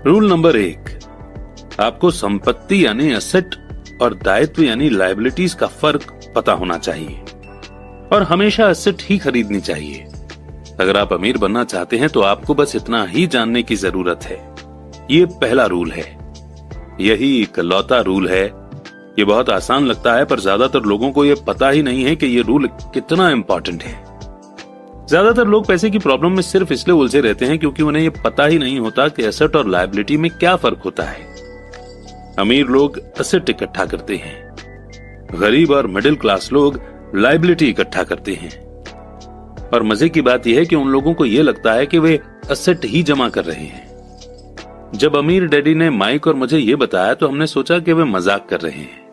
Rule number 1, आपको संपत्ति यानी एसेट और दायित्व यानी लायबिलिटीज का फर्क पता होना चाहिए और हमेशा एसेट ही खरीदनी चाहिए। अगर आप अमीर बनना चाहते हैं तो आपको बस इतना ही जानने की जरूरत है। ये पहला रूल है, यही इकलौता रूल है। ये बहुत आसान लगता है पर ज्यादातर लोगों को ये पता ही नहीं है कि ये रूल कितना इंपॉर्टेंट है। ज्यादातर लोग पैसे की प्रॉब्लम में सिर्फ इसलिए उलझे रहते हैं क्योंकि उन्हें ये पता ही नहीं होता कि एसेट और लायबिलिटी में क्या फर्क होता है। अमीर लोग एसेट इकट्ठा करते हैं, गरीब और मिडिल क्लास लोग लायबिलिटी इकट्ठा करते हैं। और मजे की बात यह है कि उन लोगों को यह लगता है कि वे एसेट ही जमा कर रहे हैं। जब अमीर डैडी ने माइक और मुझे यह बताया तो हमने सोचा कि वे मजाक कर रहे हैं।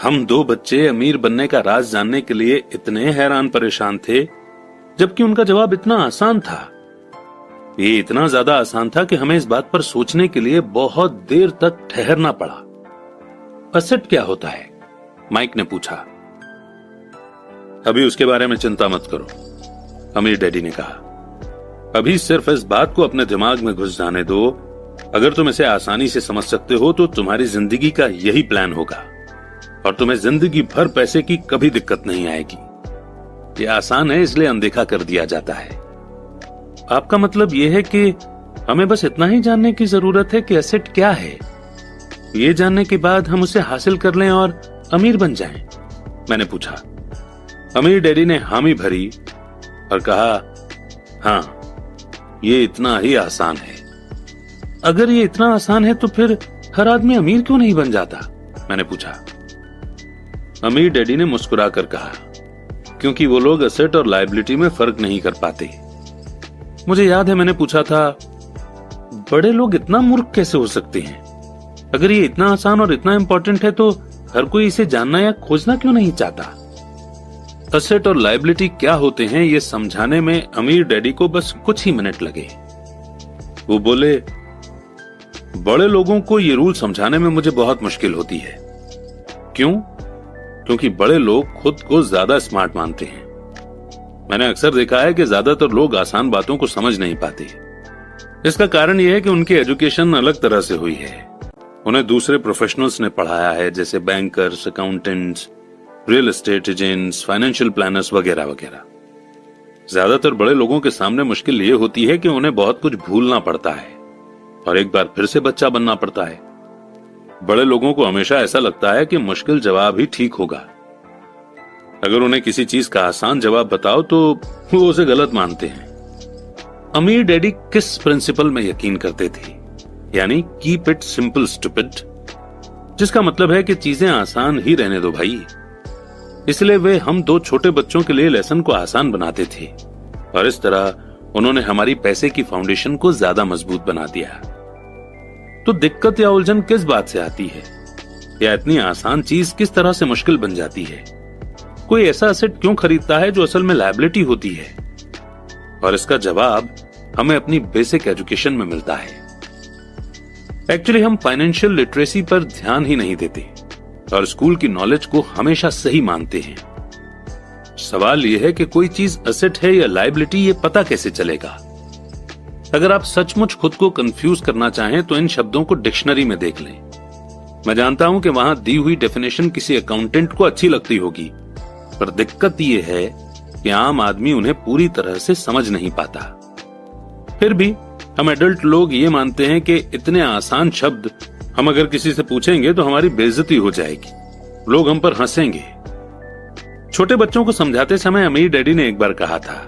हम 2 बच्चे अमीर बनने का राज जानने के लिए इतने हैरान परेशान थे, जबकि उनका जवाब इतना आसान था। ये इतना ज्यादा आसान था कि हमें इस बात पर सोचने के लिए बहुत देर तक ठहरना पड़ा। एसेट क्या होता है? माइक ने पूछा। अभी उसके बारे में चिंता मत करो, अमीर डैडी ने कहा। अभी सिर्फ इस बात को अपने दिमाग में घुस जाने दो। अगर तुम इसे आसानी से समझ सकते हो तो तुम्हारी जिंदगी का यही प्लान होगा और तुम्हें जिंदगी भर पैसे की कभी दिक्कत नहीं आएगी। यह आसान है इसलिए अनदेखा कर दिया जाता है। आपका मतलब यह है कि हमें बस इतना ही जानने की जरूरत है कि एसेट क्या है। ये जानने के बाद हम उसे हासिल कर लें और अमीर बन जाएं? मैंने पूछा। अमीर डैडी ने हामी भरी और कहा, हाँ, ये इतना ही आसान है। अगर ये इतना आसान है तो फिर हर आदमी अमीर क्यों नहीं बन जाता? मैंने पूछा। अमीर डैडी ने मुस्कुराकर कहा, क्योंकि वो लोग एसेट और लायबिलिटी में फर्क नहीं कर पाते। मुझे याद है मैंने पूछा था, बड़े लोग इतना मूर्ख कैसे हो सकते हैं? अगर ये इतना आसान और इतना इंपॉर्टेंट है तो हर कोई इसे जानना या खोजना क्यों नहीं चाहता? एसेट और लायबिलिटी क्या होते हैं ये समझाने में अमीर डैडी को बस कुछ ही मिनट लगे। वो बोले, बड़े लोगों को ये रूल समझाने में मुझे बहुत मुश्किल होती है। क्यों? क्योंकि बड़े लोग खुद को ज्यादा स्मार्ट मानते हैं। मैंने अक्सर देखा है कि ज्यादातर लोग आसान बातों को समझ नहीं पाते। इसका कारण यह है कि उनकी एजुकेशन अलग तरह से हुई है। उन्हें दूसरे प्रोफेशनल्स ने पढ़ाया है, जैसे bankers, accountants, real estate agents, financial planners वगैरह वगैरह। ज्यादातर बड़े लोगों के सामने मुश्किल ये होती है कि उन्हें बहुत कुछ भूलना पड़ता है और एक बार फिर से बच्चा बनना पड़ता है। बड़े लोगों को हमेशा ऐसा लगता है कि मुश्किल जवाब ही ठीक होगा। अगर उन्हें किसी चीज का आसान जवाब बताओ तो वो उसे गलत मानते हैं। अमीर डैडी किस प्रिंसिपल में यकीन करते थे? यानी कीप इट सिंपल स्टूपिड, जिसका मतलब है कि चीजें आसान ही रहने दो भाई। इसलिए वे हम 2 छोटे बच्चों के लिए लेसन को आसान बनाते थे और इस तरह उन्होंने हमारी पैसे की फाउंडेशन को ज्यादा मजबूत बना दिया। तो दिक्कत या उलझन किस बात से आती है, या इतनी आसान चीज किस तरह से मुश्किल बन जाती है? कोई ऐसा एसेट क्यों खरीदता है जो असल में लायबिलिटी होती है? और इसका जवाब हमें अपनी बेसिक एजुकेशन में मिलता है। एक्चुअली हम फाइनेंशियल लिटरेसी पर ध्यान ही नहीं देते और स्कूल की नॉलेज को हमेशा सही मानते हैं। सवाल यह है कि कोई चीज एसेट है या लायबिलिटी, ये पता कैसे चलेगा? अगर आप सचमुच खुद को कंफ्यूज करना चाहें तो इन शब्दों को डिक्शनरी में देख लें। मैं जानता हूं कि वहां दी हुई डेफिनेशन किसी अकाउंटेंट को अच्छी लगती होगी, पर दिक्कत यह है कि आम आदमी उन्हें पूरी तरह से समझ नहीं पाता। फिर भी हम एडल्ट लोग ये मानते हैं कि इतने आसान शब्द हम अगर किसी से पूछेंगे तो हमारी बेइज्जती हो जाएगी, लोग हम पर हंसेंगे। छोटे बच्चों को समझाते समय अमीर डैडी ने एक बार कहा था,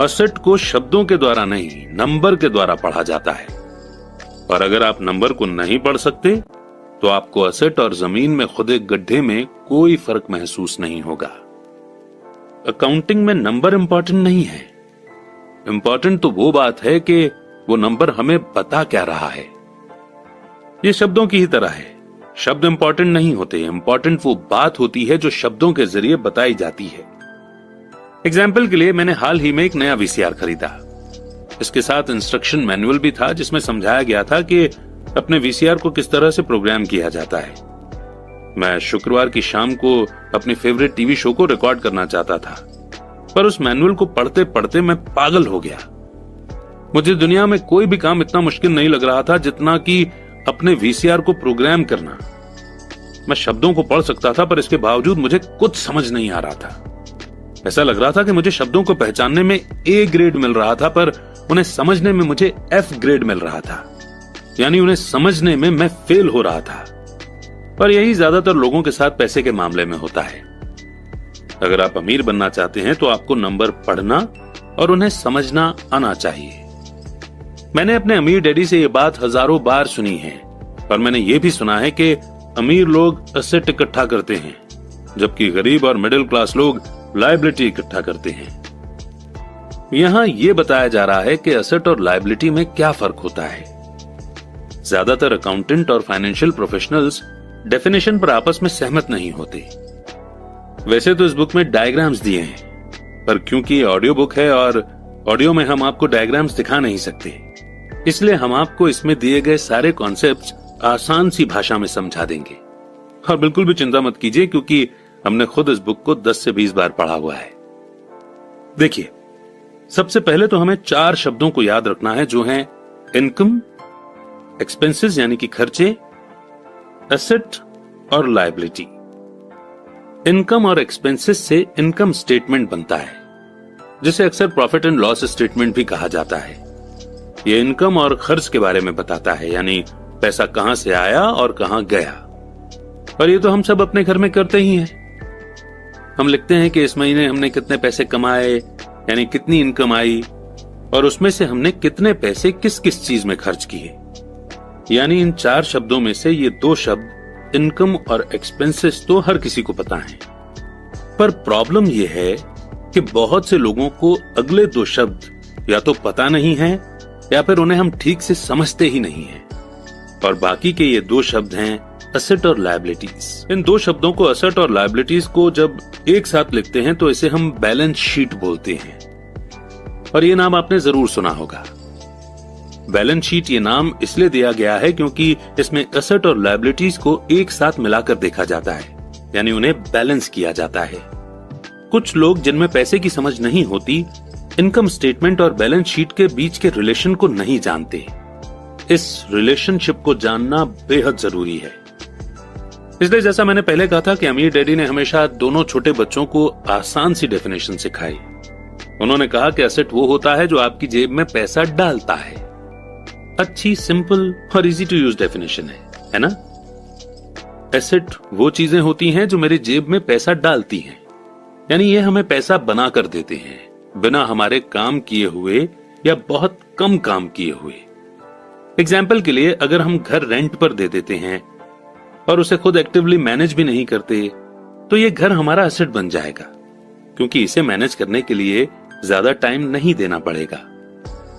एसेट को शब्दों के द्वारा नहीं, नंबर के द्वारा पढ़ा जाता है। और अगर आप नंबर को नहीं पढ़ सकते तो आपको एसेट और जमीन में खुदे गड्ढे में कोई फर्क महसूस नहीं होगा। अकाउंटिंग में नंबर इंपॉर्टेंट नहीं है। इंपॉर्टेंट तो वो बात है कि वो नंबर हमें बता क्या रहा है। ये शब्दों की ही तरह है। शब्द इंपॉर्टेंट नहीं होते, इंपॉर्टेंट वो बात होती है जो शब्दों के जरिए बताई जाती है। एग्जाम्पल के लिए मैंने हाल ही में एक नया वीसीआर खरीदा। इसके साथ इंस्ट्रक्शन मैनुअल भी था जिसमें समझाया गया था कि अपने वीसीआर को किस तरह से प्रोग्राम किया जाता है। मैं शुक्रवार की शाम को अपनी फेवरेट टीवी शो को रिकॉर्ड करना चाहता था, पर उस मैनुअल को पढ़ते पढ़ते मैं पागल हो गया। मुझे दुनिया में कोई भी काम इतना मुश्किल नहीं लग रहा था जितना कि अपने वीसीआर को प्रोग्राम करना। मैं शब्दों को पढ़ सकता था, पर इसके बावजूद मुझे कुछ समझ नहीं आ रहा था। ऐसा लग रहा था कि मुझे शब्दों को पहचानने में ए ग्रेड मिल रहा था, पर उन्हें समझने में मुझे एफ ग्रेड मिल रहा था। यानी उन्हें समझने में मैं फेल हो रहा था। पर यही ज्यादातर लोगों के साथ पैसे के मामले में होता है। अगर आप अमीर बनना चाहते हैं तो आपको नंबर पढ़ना और उन्हें समझना आना चाहिए। मैंने अपने अमीर डैडी से यह बात हजारों बार सुनी है, और मैंने यह भी सुना है कि अमीर लोग एसेट इकट्ठा करते हैं, जबकि गरीब और मिडिल क्लास लोग लायबिलिटी इकट्ठा करते हैं। यहां यह बताया जा रहा है कि एसेट और लायबिलिटी में क्या फर्क होता है। ज्यादातर अकाउंटेंट और फाइनेंशियल प्रोफेशनल्स डेफिनेशन पर आपस में सहमत नहीं होते। वैसे तो इस बुक में डायग्राम्स दिए हैं, पर क्योंकि ये ऑडियो बुक है और ऑडियो में हम आपको डायग्राम्स दिखा नहीं सकते, इसलिए हम आपको इसमें दिए गए सारे कॉन्सेप्ट्स आसान सी भाषा में समझा देंगे। और बिल्कुल भी चिंता मत कीजिए, क्योंकि हमने खुद इस बुक को 10 से 20 बार पढ़ा हुआ है। देखिए, सबसे पहले तो हमें 4 शब्दों को याद रखना है, जो हैं इनकम, एक्सपेंसेस यानी कि खर्चे, एसेट और लायबिलिटी। इनकम और एक्सपेंसेस से इनकम स्टेटमेंट बनता है, जिसे अक्सर प्रॉफिट एंड लॉस स्टेटमेंट भी कहा जाता है। यह इनकम और खर्च के बारे में बताता है, यानी पैसा कहां से आया और कहां गया। और ये तो हम सब अपने घर में करते ही हैं। हम लिखते हैं कि इस महीने हमने कितने पैसे कमाए, यानी कितनी इनकम आई, और उसमें से हमने कितने पैसे किस किस चीज में खर्च किए। यानी इन 4 शब्दों में से ये 2 शब्द इनकम और एक्सपेंसेस तो हर किसी को पता है। पर प्रॉब्लम यह है कि बहुत से लोगों को अगले 2 शब्द या तो पता नहीं है, या फिर उन्हें हम ठीक से समझते ही नहीं है। और बाकी के ये 2 शब्द हैं एसेट और लायबिलिटीज। इन 2 शब्दों को, एसेट और लायबिलिटीज को, जब एक साथ लिखते हैं तो इसे हम बैलेंस शीट बोलते हैं। और ये नाम आपने जरूर सुना होगा। बैलेंस शीट ये नाम इसलिए दिया गया है क्योंकि इसमें एसेट और लायबिलिटीज को एक साथ मिलाकर देखा जाता है, यानी उन्हें बैलेंस किया जाता है। कुछ लोग जिनमें पैसे की समझ नहीं होती, इनकम स्टेटमेंट और बैलेंस शीट के बीच के रिलेशन को नहीं जानते। इस रिलेशनशिप को जानना बेहद जरूरी है। इसलिए जैसा मैंने पहले कहा था कि अमीर डैडी ने हमेशा दोनों छोटे बच्चों को आसान सी डेफिनेशन सिखाई। उन्होंने कहा कि एसेट वो होता है जो आपकी जेब में पैसा डालता है। अच्छी, सिंपल और इजी टू यूज डेफिनेशन है ना? एसेट वो चीजें होती हैं जो मेरी जेब में पैसा डालती हैं, यानी ये हमें पैसा बना कर देते हैं, बिना हमारे काम किए हुए या बहुत कम काम किए हुए। एग्जाम्पल के लिए, अगर हम घर रेंट पर दे देते हैं और उसे खुद एक्टिवली मैनेज भी नहीं करते, तो ये घर हमारा एसेट बन जाएगा, क्योंकि इसे मैनेज करने के लिए ज्यादा टाइम नहीं देना पड़ेगा।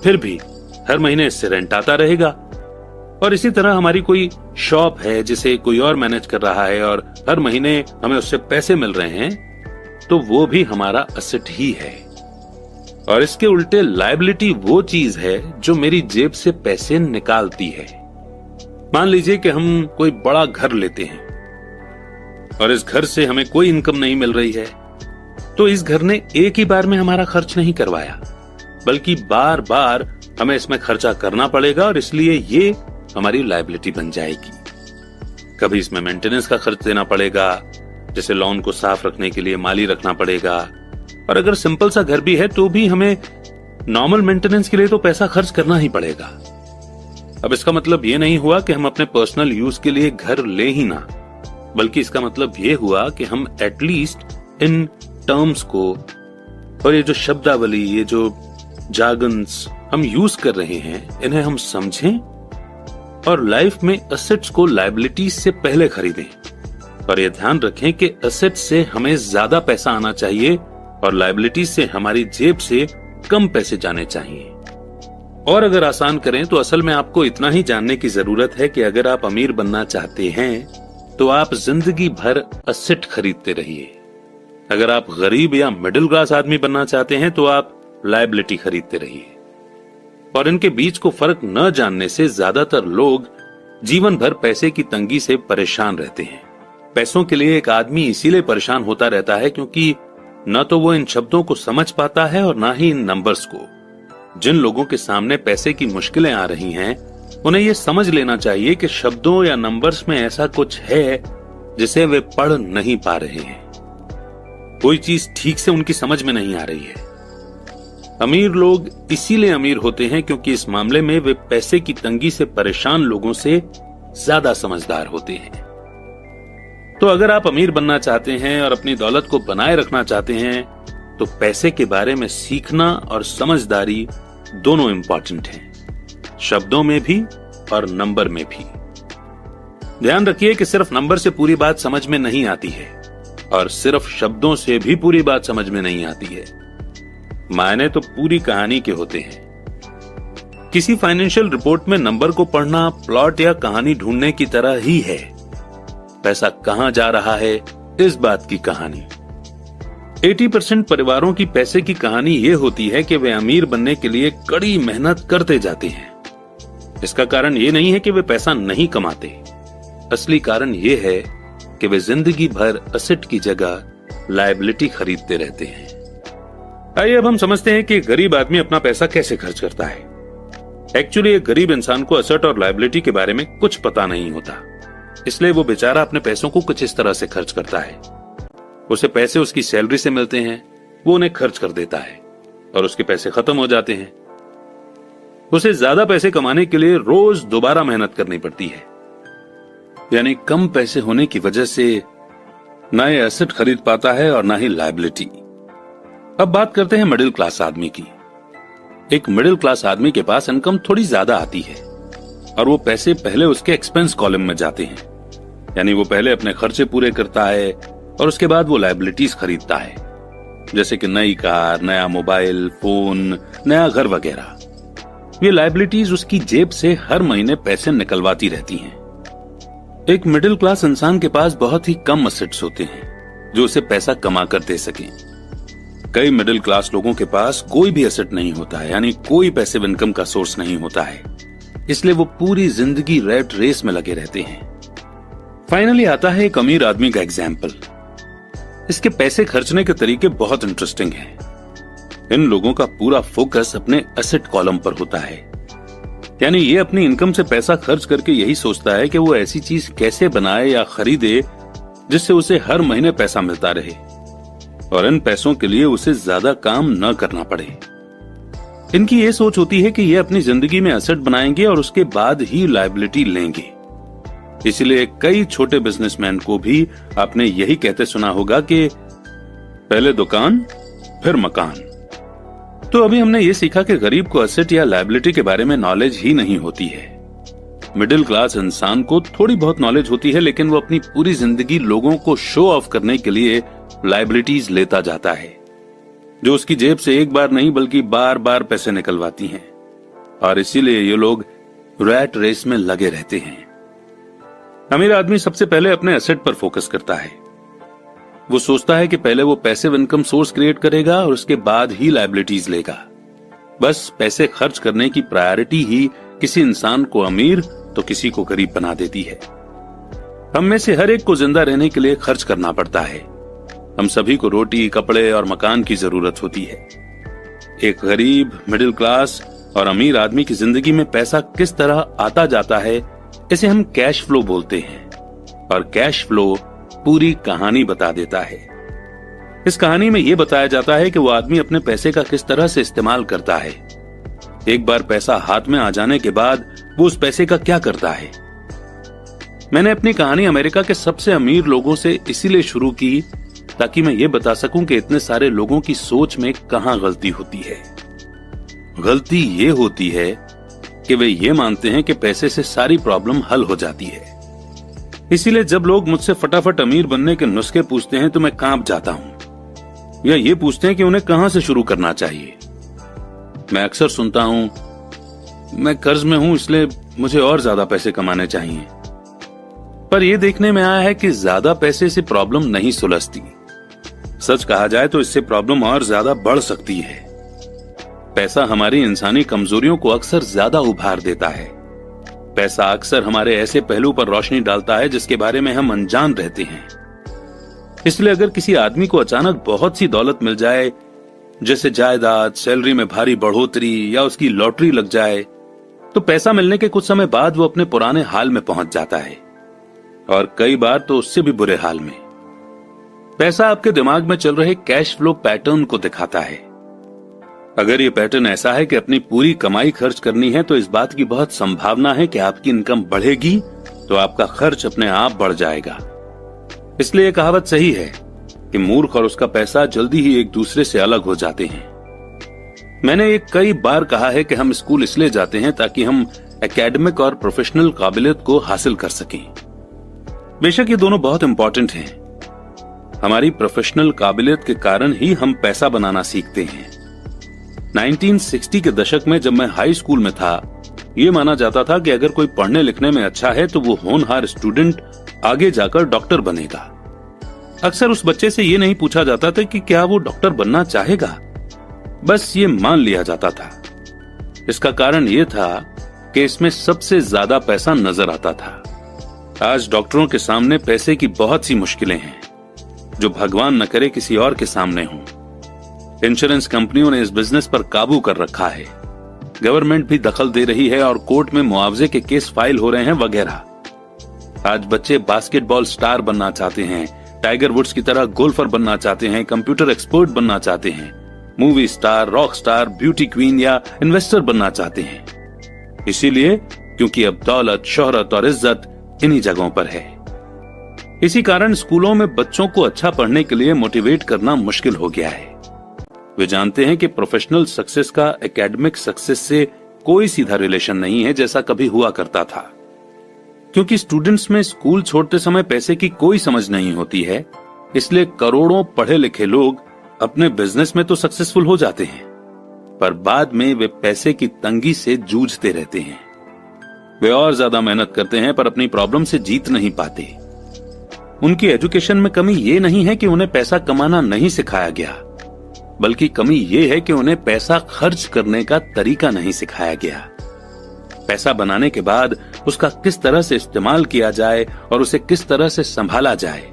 फिर भी हर महीने इससे रेंट आता रहेगा। और इसी तरह हमारी कोई शॉप है जिसे कोई और मैनेज कर रहा है और हर महीने हमें उससे पैसे मिल रहे हैं, तो वो भी हमारा एसेट ही है। और इसके उल्टे लायबिलिटी वो चीज है जो मेरी जेब से पैसे निकालती है। मान लीजिए कि हम कोई बड़ा घर लेते हैं और इस घर से हमें कोई इनकम नहीं मिल रही है, तो इस घर ने एक ही बार में हमारा खर्च नहीं करवाया, बल्कि बार बार हमें इसमें खर्चा करना पड़ेगा, और इसलिए ये हमारी लायबिलिटी बन जाएगी। कभी इसमें मेंटेनेंस का खर्च देना पड़ेगा, जैसे लॉन को साफ रखने के लिए माली रखना पड़ेगा। और अगर सिंपल सा घर भी है तो भी हमें नॉर्मल मेंटेनेंस के लिए तो पैसा खर्च करना ही पड़ेगा। अब इसका मतलब ये नहीं हुआ कि हम अपने पर्सनल यूज के लिए घर ले ही ना, बल्कि इसका मतलब ये हुआ कि हम एटलीस्ट इन टर्म्स को, और ये जो शब्दावली, ये जो जार्गन्स हम यूज कर रहे हैं, इन्हें हम समझें और लाइफ में एसेट्स को लायबिलिटीज से पहले खरीदें। और ये ध्यान रखें कि एसेट से हमें ज्यादा पैसा आना चाहिए और लायबिलिटीज से हमारी जेब से कम पैसे जाने चाहिए। और अगर आसान करें तो असल में आपको इतना ही जानने की जरूरत है कि अगर आप अमीर बनना चाहते हैं तो आप जिंदगी भर एसेट खरीदते रहिए। अगर आप गरीब या मिडिल क्लास आदमी बनना चाहते हैं तो आप लायबिलिटी खरीदते रहिए। और इनके बीच को फर्क न जानने से ज्यादातर लोग जीवन भर पैसे की तंगी से परेशान रहते हैं। पैसों के लिए एक आदमी इसीलिए परेशान होता रहता है क्योंकि न तो वो इन शब्दों को समझ पाता है और ना ही इन नंबर्स को। जिन लोगों के सामने पैसे की मुश्किलें आ रही हैं, उन्हें यह समझ लेना चाहिए कि शब्दों या नंबर्स में ऐसा कुछ है जिसे वे पढ़ नहीं पा रहे हैं। कोई चीज ठीक से उनकी समझ में नहीं आ रही है। अमीर लोग इसीलिए अमीर होते हैं क्योंकि इस मामले में वे पैसे की तंगी से परेशान लोगों से ज्यादा समझदार होते हैं। तो अगर आप अमीर बनना चाहते हैं और अपनी दौलत को बनाए रखना चाहते हैं, तो पैसे के बारे में सीखना और समझदारी दोनों इंपॉर्टेंट हैं, शब्दों में भी और नंबर में भी। ध्यान रखिए कि सिर्फ नंबर से पूरी बात समझ में नहीं आती है और सिर्फ शब्दों से भी पूरी बात समझ में नहीं आती है। मायने तो पूरी कहानी के होते हैं। किसी फाइनेंशियल रिपोर्ट में नंबर को पढ़ना प्लॉट या कहानी ढूंढने की तरह ही है। पैसा कहां जा रहा है, इस बात की कहानी। 80% परिवारों की पैसे की कहानी यह होती है कि वे अमीर बनने के लिए कड़ी मेहनत करते जाते हैं। इसका कारण यह नहीं है कि वे पैसा नहीं कमाते, असली कारण यह है कि वे जिंदगी भर एसेट की जगह लायबिलिटी खरीदते रहते हैं। आइए अब हम समझते हैं कि गरीब आदमी अपना पैसा कैसे खर्च करता है। एक्चुअली एक गरीब इंसान को एसेट और लायबिलिटी के बारे में कुछ पता नहीं होता, इसलिए वो बेचारा अपने पैसों को कुछ इस तरह से खर्च करता है। उसे पैसे उसकी सैलरी से मिलते हैं, वो उन्हें खर्च कर देता है और उसके पैसे खत्म हो जाते हैं। उसे ज्यादा पैसे कमाने के लिए रोज दोबारा मेहनत करनी पड़ती है, यानी कम पैसे होने की वजह से ना ये एसेट खरीद पाता है और ना ही लायबिलिटी। अब बात करते हैं मिडिल क्लास आदमी की। एक मिडिल क्लास आदमी के पास इनकम थोड़ी ज्यादा आती है और वो पैसे पहले उसके एक्सपेंस कॉलम में जाते हैं, यानी वो पहले अपने खर्चे पूरे करता है और उसके बाद वो लायबिलिटीज खरीदता है, जैसे कि नई कार, नया मोबाइल फोन, नया घर वगैरह। ये लायबिलिटीज उसकी जेब से हर महीने पैसे निकलवाती रहती हैं। एक मिडिल क्लास इंसान के पास बहुत ही कम एसेट्स होते हैं जो उसे पैसा कमा कर दे सकें। कई मिडिल क्लास लोगों के पास कोई भी एसेट नहीं होता है, यानी कोई पैसिव इनकम का सोर्स नहीं होता है, इसलिए वो पूरी जिंदगी रैट रेस में लगे रहते हैं। फाइनली आता है एक अमीर आदमी का एग्जाम्पल। इसके पैसे खर्चने के तरीके बहुत इंटरेस्टिंग हैं। इन लोगों का पूरा फोकस अपने एसेट कॉलम पर होता है, यानी ये अपनी इनकम से पैसा खर्च करके यही सोचता है कि वो ऐसी चीज कैसे बनाए या खरीदे जिससे उसे हर महीने पैसा मिलता रहे और इन पैसों के लिए उसे ज्यादा काम न करना पड़े। इनकी ये सोच होती है कि ये अपनी जिंदगी में एसेट बनाएंगे और उसके बाद ही लायबिलिटी लेंगे। इसलिए कई छोटे बिजनेसमैन को भी आपने यही कहते सुना होगा कि पहले दुकान फिर मकान। तो अभी हमने ये सीखा कि गरीब को एसेट या लायबिलिटी के बारे में नॉलेज ही नहीं होती है। मिडिल क्लास इंसान को थोड़ी बहुत नॉलेज होती है, लेकिन वो अपनी पूरी जिंदगी लोगों को शो ऑफ करने के लिए लायबिलिटीज लेता जाता है, जो उसकी जेब से एक बार नहीं बल्कि बार बार पैसे निकलवाती हैं, और इसीलिए ये लोग रैट रेस में लगे रहते हैं। अमीर आदमी सबसे पहले अपने एसेट पर फोकस करता है। वो सोचता है कि पहले वो पैसिव इनकम सोर्स क्रिएट करेगा और उसके बाद ही लायबिलिटीज लेगा। बस पैसे खर्च करने की प्रायोरिटी ही किसी इंसान को अमीर तो किसी को गरीब बना देती है। हम में से हर एक को जिंदा रहने के लिए खर्च करना पड़ता है। हम सभी को रोटी, कपड़े और मकान की जरूरत होती है। एक गरीब, मिडिल क्लास और अमीर आदमी की जिंदगी में पैसा किस तरह आता जाता है, इसे हम कैश फ्लो बोलते हैं, और कैश फ्लो पूरी कहानी बता देता है। इस कहानी में यह बताया जाता है कि वो आदमी अपने पैसे का किस तरह से इस्तेमाल करता है। एक बार पैसा हाथ में आ जाने के बाद वो उस पैसे का क्या करता है। मैंने अपनी कहानी अमेरिका के सबसे अमीर लोगों से इसीलिए शुरू की ताकि मैं ये बता सकूं कि इतने सारे लोगों की सोच में कहां गलती होती है। गलती ये होती है कि वे ये मानते हैं कि पैसे से सारी प्रॉब्लम हल हो जाती है। इसीलिए जब लोग मुझसे फटाफट अमीर बनने के नुस्खे पूछते हैं तो मैं कांप जाता हूं, या ये पूछते हैं कि उन्हें कहां से शुरू करना चाहिए। मैं अक्सर सुनता हूं, मैं कर्ज में हूं इसलिए मुझे और ज्यादा पैसे कमाने चाहिए। पर यह देखने में आया है कि ज्यादा पैसे से प्रॉब्लम नहीं सुलझती। सच कहा जाए तो इससे प्रॉब्लम और ज्यादा बढ़ सकती है। पैसा हमारी इंसानी कमजोरियों को अक्सर ज्यादा उभार देता है। पैसा अक्सर हमारे ऐसे पहलू पर रोशनी डालता है जिसके बारे में हम अनजान रहते हैं। इसलिए अगर किसी आदमी को अचानक बहुत सी दौलत मिल जाए जैसे जायदाद, सैलरी में भारी बढ़ोतरी या उसकी लॉटरी लग जाए, तो पैसा मिलने के कुछ समय बाद वो अपने पुराने हाल में पहुंच जाता है, और कई बार तो उससे भी बुरे हाल में। पैसा आपके दिमाग में चल रहे कैश फ्लो पैटर्न को दिखाता है। अगर ये पैटर्न ऐसा है कि अपनी पूरी कमाई खर्च करनी है, तो इस बात की बहुत संभावना है कि आपकी इनकम बढ़ेगी तो आपका खर्च अपने आप बढ़ जाएगा। इसलिए यह कहावत सही है कि मूर्ख और उसका पैसा जल्दी ही एक दूसरे से अलग हो जाते हैं। मैंने ये कई बार कहा है कि हम स्कूल इसलिए जाते हैं ताकि हम एकेडमिक और प्रोफेशनल काबिलियत को हासिल कर सकें। बेशक ये दोनों बहुत इंपॉर्टेंट हैं। हमारी प्रोफेशनल काबिलियत के कारण ही हम पैसा बनाना सीखते हैं। 1960 के दशक में जब मैं हाई स्कूल में था, ये माना जाता था कि अगर कोई पढ़ने लिखने में अच्छा है तो वो होनहार स्टूडेंट आगे जाकर डॉक्टर बनेगा। अक्सर उस बच्चे से ये नहीं पूछा जाता था कि क्या वो डॉक्टर बनना चाहेगा, बस ये मान लिया जाता था। इसका कारण ये था कि इसमें सबसे ज्यादा पैसा नजर आता था। आज डॉक्टरों के सामने पैसे की बहुत सी मुश्किलें हैं जो भगवान न करे किसी और के सामने हों। इंश्योरेंस कंपनियों ने इस बिजनेस पर काबू कर रखा है, गवर्नमेंट भी दखल दे रही है और कोर्ट में मुआवजे के केस फाइल हो रहे हैं वगैरह। आज बच्चे बास्केटबॉल स्टार बनना चाहते हैं, टाइगर वुड्स की तरह गोल्फर बनना चाहते हैं, कंप्यूटर एक्सपर्ट बनना चाहते हैं, movie star, rock star, beauty queen या इन्वेस्टर बनना चाहते हैं। इसीलिए क्योंकि अब दौलत, शोहरत और इज्जत इन्हीं जगहों पर है। इसी कारण स्कूलों में बच्चों को अच्छा पढ़ने के लिए मोटिवेट करना मुश्किल हो गया है। वे जानते हैं कि प्रोफेशनल सक्सेस का एकेडमिक सक्सेस से कोई सीधा रिलेशन नहीं है जैसा कभी हुआ करता था। क्योंकि स्टूडेंट्स में स्कूल छोड़ते समय पैसे की कोई समझ नहीं होती है, इसलिए करोड़ों पढ़े लिखे लोग अपने बिजनेस में तो सक्सेसफुल हो जाते हैं, पर बाद में वे पैसे की तंगी से जूझते रहते हैं। वे और ज्यादा मेहनत करते हैं पर अपनी प्रॉब्लम से जीत नहीं पाते। उनकी एजुकेशन में कमी ये नहीं है कि उन्हें पैसा कमाना नहीं सिखाया गया, बल्कि कमी ये है कि उन्हें पैसा खर्च करने का तरीका नहीं सिखाया गया। पैसा बनाने के बाद उसका किस तरह से इस्तेमाल किया जाए और उसे किस तरह से संभाला जाए,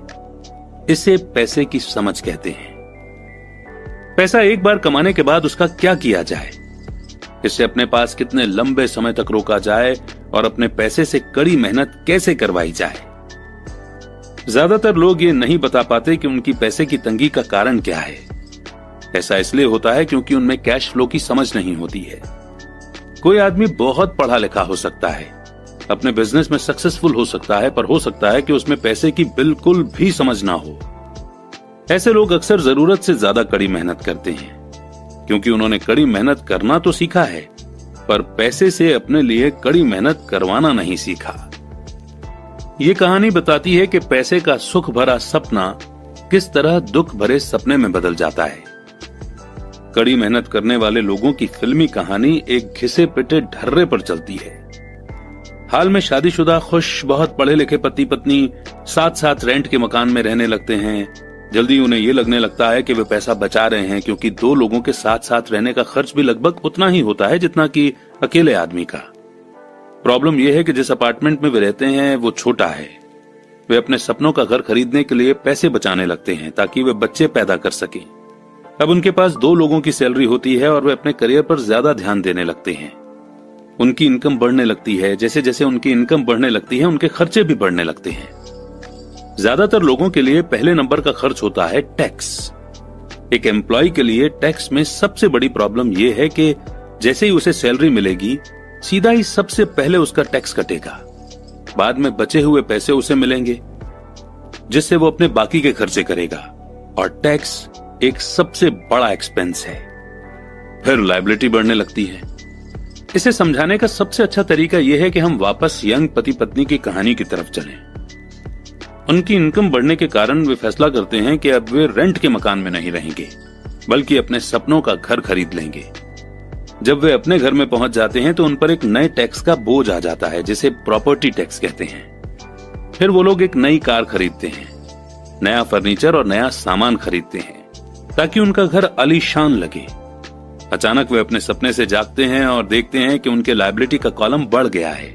इसे पैसे की समझ कहते हैं। पैसा एक बार कमाने के बाद उसका क्या किया जाए, इसे अपने पास कितने लंबे समय तक रोका जाए और अपने पैसे से कड़ी मेहनत कैसे करवाई जाए। ज्यादातर लोग ये नहीं बता पाते कि उनकी पैसे की तंगी का कारण क्या है। ऐसा इसलिए होता है क्योंकि उनमें कैश फ्लो की समझ नहीं होती है। कोई आदमी बहुत पढ़ा लिखा हो सकता है, अपने बिजनेस में सक्सेसफुल हो सकता है, पर हो सकता है कि उसमें पैसे की बिल्कुल भी समझ ना हो। ऐसे लोग अक्सर जरूरत से ज्यादा कड़ी मेहनत करते हैं, क्योंकि उन्होंने कड़ी मेहनत करना तो सीखा है, पर पैसे से अपने लिए कड़ी मेहनत करवाना नहीं सीखा। ये कहानी बताती है कि पैसे का सुख भरा सपना किस तरह दुख भरे सपने में बदल जाता है। कड़ी मेहनत करने वाले लोगों की फिल्मी कहानी एक घिसे पिटे ढर्रे पर चलती है। हाल में शादीशुदा खुश बहुत पढ़े लिखे पति पत्नी साथ साथ रेंट के मकान में रहने लगते हैं। जल्दी उन्हें यह लगने लगता है कि वे पैसा बचा रहे हैं, क्योंकि दो लोगों के साथ साथ रहने का खर्च भी लगभग उतना ही होता है जितना कि अकेले आदमी का। प्रॉब्लम यह है कि जिस अपार्टमेंट में वे रहते हैं वो छोटा है। वे अपने सपनों का घर खरीदने के लिए पैसे बचाने लगते हैं ताकि वे बच्चे पैदा कर सकें। अब उनके पास दो लोगों की सैलरी होती है और वे अपने करियर पर ज्यादा ध्यान देने लगते हैं। उनकी इनकम बढ़ने लगती है। जैसे जैसे उनकी इनकम बढ़ने लगती है, उनके खर्चे भी बढ़ने लगते हैं। ज्यादातर लोगों के लिए पहले नंबर का खर्च होता है टैक्स। एक एम्प्लॉय के लिए टैक्स में सबसे बड़ी प्रॉब्लम यह है कि जैसे ही उसे सैलरी मिलेगी, सीधा ही सबसे पहले उसका टैक्स कटेगा। बाद में बचे हुए पैसे उसे मिलेंगे, जिससे वो अपने बाकी के खर्चे करेगा। और टैक्स एक सबसे बड़ा एक्सपेंस है। फिर लायबिलिटी बढ़ने लगती है। इसे समझाने का सबसे अच्छा तरीका यह है कि हम वापस यंग पति पत्नी की कहानी की तरफ चलें। उनकी इनकम बढ़ने के कारण वे फैसला करते हैं कि अब वे रेंट के मकान में नहीं रहेंगे, बल्कि अपने सपनों का घर खरीद लेंगे। जब वे अपने घर में पहुंच जाते हैं तो उन पर एक नए टैक्स का बोझ आ जाता है, जिसे प्रॉपर्टी टैक्स कहते हैं। फिर वो लोग एक नई कार खरीदते हैं, नया फर्नीचर और नया सामान खरीदते हैं ताकि उनका घर आलीशान लगे। अचानक वे अपने सपने से जागते हैं और देखते हैं कि उनके लायबिलिटी का कॉलम बढ़ गया है।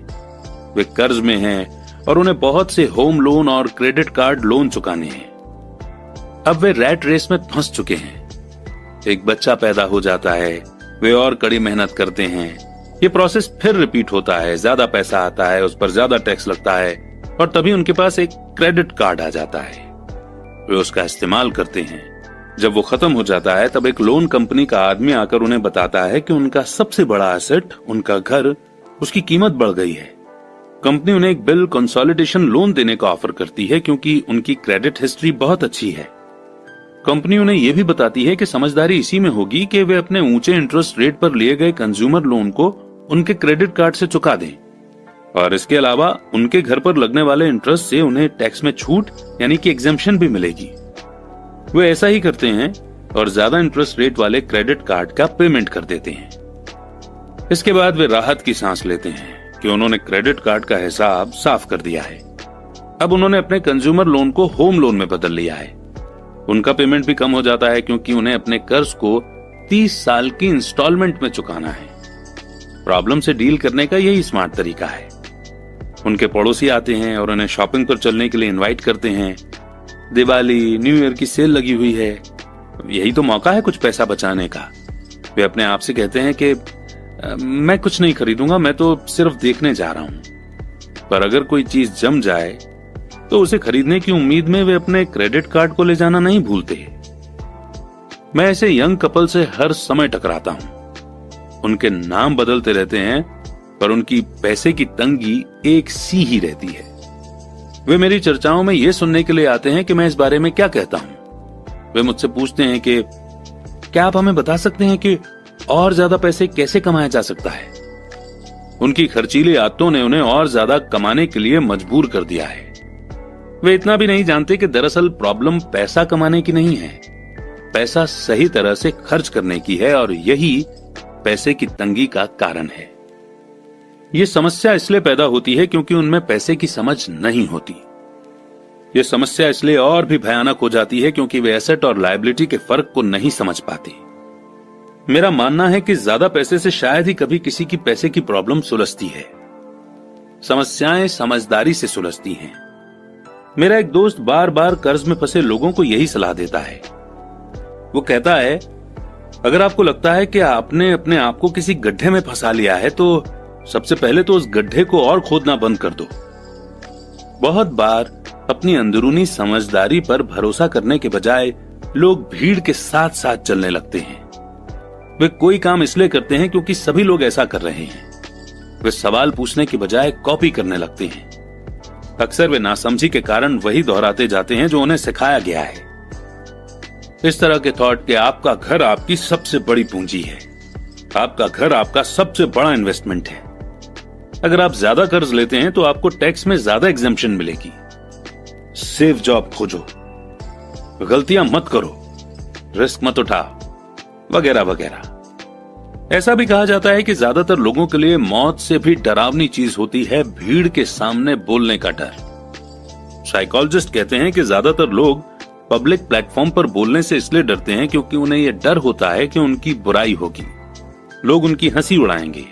वे कर्ज में हैं और उन्हें बहुत से होम लोन और क्रेडिट कार्ड लोन चुकाने हैं। अब वे रैट रेस में फंस चुके हैं। एक बच्चा पैदा हो जाता है, वे और कड़ी मेहनत करते हैं, ये प्रोसेस फिर रिपीट होता है, ज्यादा पैसा आता है, उस पर ज्यादा टैक्स लगता है और तभी उनके पास एक क्रेडिट कार्ड आ जाता है। वे उसका इस्तेमाल करते हैं। जब वो खत्म हो जाता है तब एक लोन कंपनी का आदमी आकर उन्हें बताता है कि उनका सबसे बड़ा एसेट, उनका घर, उसकी कीमत बढ़ गई है। कंपनी उन्हें एक बिल कंसोलिडेशन लोन देने का ऑफर करती है क्योंकि उनकी क्रेडिट हिस्ट्री बहुत अच्छी है। कंपनी उन्हें यह भी बताती है कि समझदारी इसी में होगी कि वे अपने ऊंचे इंटरेस्ट रेट पर लिए गए कंज्यूमर लोन को उनके क्रेडिट कार्ड से चुका दें और इसके अलावा उनके घर पर लगने वाले इंटरेस्ट से उन्हें टैक्स में छूट यानी कि एग्जेम्पशन भी मिलेगी। वे ऐसा ही करते हैं और ज्यादा इंटरेस्ट रेट वाले क्रेडिट कार्ड का पेमेंट कर देते हैं। इसके बाद वे राहत की सांस लेते हैं कि उन्होंने क्रेडिट कार्ड का हिसाब साफ कर दिया है। अब उन्होंने अपने कंज्यूमर लोन को होम लोन में बदल लिया है। उनका पेमेंट भी कम हो जाता है क्योंकि उन्हें अपने कर्ज को 30 साल की इंस्टॉलमेंट में चुकाना है। प्रॉब्लम से डील करने का यही स्मार्ट तरीका है। उनके पड़ोसी आते हैं और उन्हें शॉपिंग पर चलने के लिए इनवाइट करते हैं। दिवाली, न्यू ईयर की सेल लगी हुई है, यही तो मौका है कुछ पैसा बचाने का। वे अपने आप से कहते हैं कि मैं कुछ नहीं खरीदूंगा, मैं तो सिर्फ देखने जा रहा हूं। पर अगर कोई चीज जम जाए तो उसे खरीदने की उम्मीद में वे अपने क्रेडिट कार्ड को ले जाना नहीं भूलते। मैं ऐसे यंग कपल से हर समय टकराता हूं। उनके नाम बदलते रहते हैं पर उनकी पैसे की तंगी एक सी ही रहती है। वे मेरी चर्चाओं में यह सुनने के लिए आते हैं कि मैं इस बारे में क्या कहता हूं। वे मुझसे पूछते हैं कि क्या आप हमें बता सकते हैं कि और ज्यादा पैसे कैसे कमाया जा सकता है। उनकी खर्चीली आदतों ने उन्हें और ज्यादा कमाने के लिए मजबूर कर दिया है। वे इतना भी नहीं जानते कि दरअसल प्रॉब्लम पैसा कमाने की नहीं है, पैसा सही तरह से खर्च करने की है और यही पैसे की तंगी का कारण है। ये समस्या इसलिए पैदा होती है क्योंकि उनमें पैसे की समझ नहीं होती। ये समस्या इसलिए और भी भयानक हो जाती है क्योंकि वे एसेट और लायबिलिटी के फर्क को नहीं समझ पाते। मेरा मानना है कि ज्यादा पैसे से शायद ही कभी किसी की पैसे की प्रॉब्लम सुलझती है। समस्याएं समझदारी से सुलझती हैं। मेरा एक दोस्त बार बार कर्ज में फंसे लोगों को यही सलाह देता है। वो कहता है, अगर आपको लगता है कि आपने अपने आप को किसी गड्ढे में फंसा लिया है तो सबसे पहले तो उस गड्ढे को और खोदना बंद कर दो। बहुत बार अपनी अंदरूनी समझदारी पर भरोसा करने के बजाय लोग भीड़ के साथ साथ चलने लगते हैं। वे कोई काम इसलिए करते हैं क्योंकि सभी लोग ऐसा कर रहे हैं। वे सवाल पूछने के बजाय कॉपी करने लगते हैं। अक्सर वे नासमझी के कारण वही दोहराते जाते हैं जो उन्हें सिखाया गया है। इस तरह के थॉट कि आपका घर आपकी सबसे बड़ी पूंजी है, आपका घर आपका सबसे बड़ा इन्वेस्टमेंट है। अगर आप ज्यादा कर्ज लेते हैं तो आपको टैक्स में ज्यादा एग्जेम्पशन मिलेगी। सेफ जॉब खोजो, गलतियां मत करो, रिस्क मत उठाओ, वगैरह वगैरह। ऐसा भी कहा जाता है कि ज्यादातर लोगों के लिए मौत से भी डरावनी चीज होती है भीड़ के सामने बोलने का डर। साइकोलॉजिस्ट कहते हैं कि ज्यादातर लोग पब्लिक प्लेटफॉर्म पर बोलने से इसलिए डरते हैं क्योंकि उन्हें यह डर होता है कि उनकी बुराई होगी, लोग उनकी हंसी उड़ाएंगे,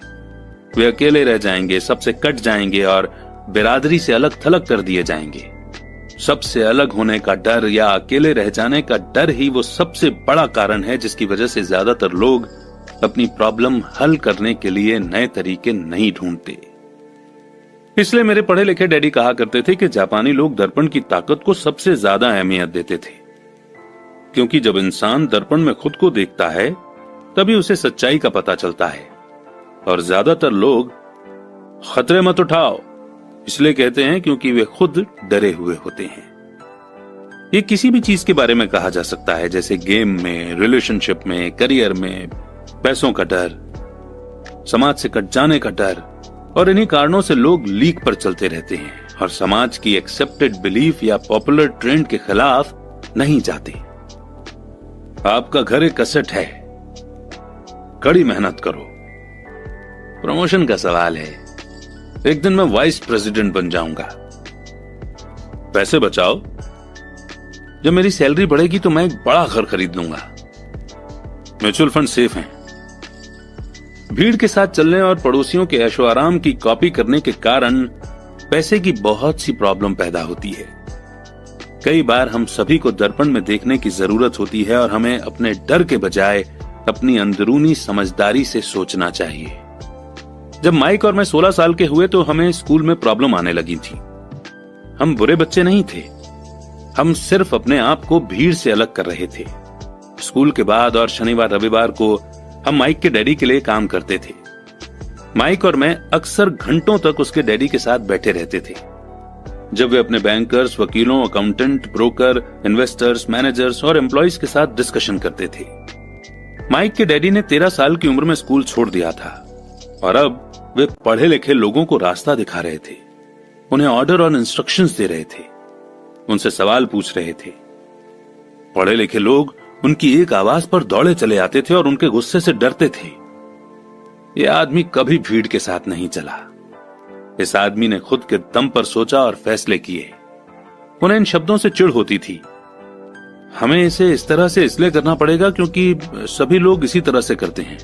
वे अकेले रह जाएंगे, सबसे कट जाएंगे और बिरादरी से अलग थलग कर दिए जाएंगे। सबसे अलग होने का डर या अकेले रह जाने का डर ही वो सबसे बड़ा कारण है जिसकी वजह से ज्यादातर लोग अपनी प्रॉब्लम हल करने के लिए नए तरीके नहीं ढूंढते। इसलिए मेरे पढ़े लिखे डैडी कहा करते थे कि जापानी लोग दर्पण की ताकत को सबसे ज्यादा अहमियत देते थे, क्योंकि जब इंसान दर्पण में खुद को देखता है तभी उसे सच्चाई का पता चलता है। और ज्यादातर लोग खतरे मत उठाओ इसलिए कहते हैं क्योंकि वे खुद डरे हुए होते हैं। ये किसी भी चीज के बारे में कहा जा सकता है, जैसे गेम में, रिलेशनशिप में, करियर में, पैसों का डर, समाज से कट जाने का डर। और इन्हीं कारणों से लोग लीक पर चलते रहते हैं और समाज की एक्सेप्टेड बिलीफ या पॉपुलर ट्रेंड के खिलाफ नहीं जाते। आपका घर एक एसेट है, कड़ी मेहनत करो। प्रमोशन का सवाल है, एक दिन मैं वाइस प्रेसिडेंट बन जाऊंगा। पैसे बचाओ, जब मेरी सैलरी बढ़ेगी तो मैं एक बड़ा घर खरीद लूंगा। म्यूचुअल फंड सेफ हैं। भीड़ के साथ चलने और पड़ोसियों के ऐशो आराम की कॉपी करने के कारण पैसे की बहुत सी प्रॉब्लम पैदा होती है। कई बार हम सभी को दर्पण में देखने की जरूरत होती है और हमें अपने डर के बजाय अपनी अंदरूनी समझदारी से सोचना चाहिए। जब माइक और मैं 16 साल के हुए तो हमें स्कूल में प्रॉब्लम आने लगी थी। हम बुरे बच्चे नहीं थे, हम सिर्फ अपने आप को भीड़ से अलग कर रहे थे। स्कूल के बाद और शनिवार रविवार को हम माइक के डैडी के लिए काम करते थे। माइक और मैं अक्सर घंटों तक उसके डैडी के साथ बैठे रहते थे जब वे अपने बैंकर्स, वकीलों, अकाउंटेंट, ब्रोकर, इन्वेस्टर्स, मैनेजर्स और एम्प्लॉइज के साथ डिस्कशन करते थे। माइक के डैडी ने 13 साल की उम्र में स्कूल छोड़ दिया था और अब वे पढ़े लिखे लोगों को रास्ता दिखा रहे थे, उन्हें ऑर्डर और इंस्ट्रक्शंस दे रहे थे, उनसे सवाल पूछ रहे थे। पढ़े लिखे लोग उनकी एक आवाज पर दौड़े चले आते थे और उनके गुस्से से डरते थे। यह आदमी कभी भीड़ के साथ नहीं चला। इस आदमी ने खुद के दम पर सोचा और फैसले किए। उन्हें इन शब्दों से चिढ़ होती थी, हमें इसे इस तरह से इसलिए करना पड़ेगा क्योंकि सभी लोग इसी तरह से करते हैं।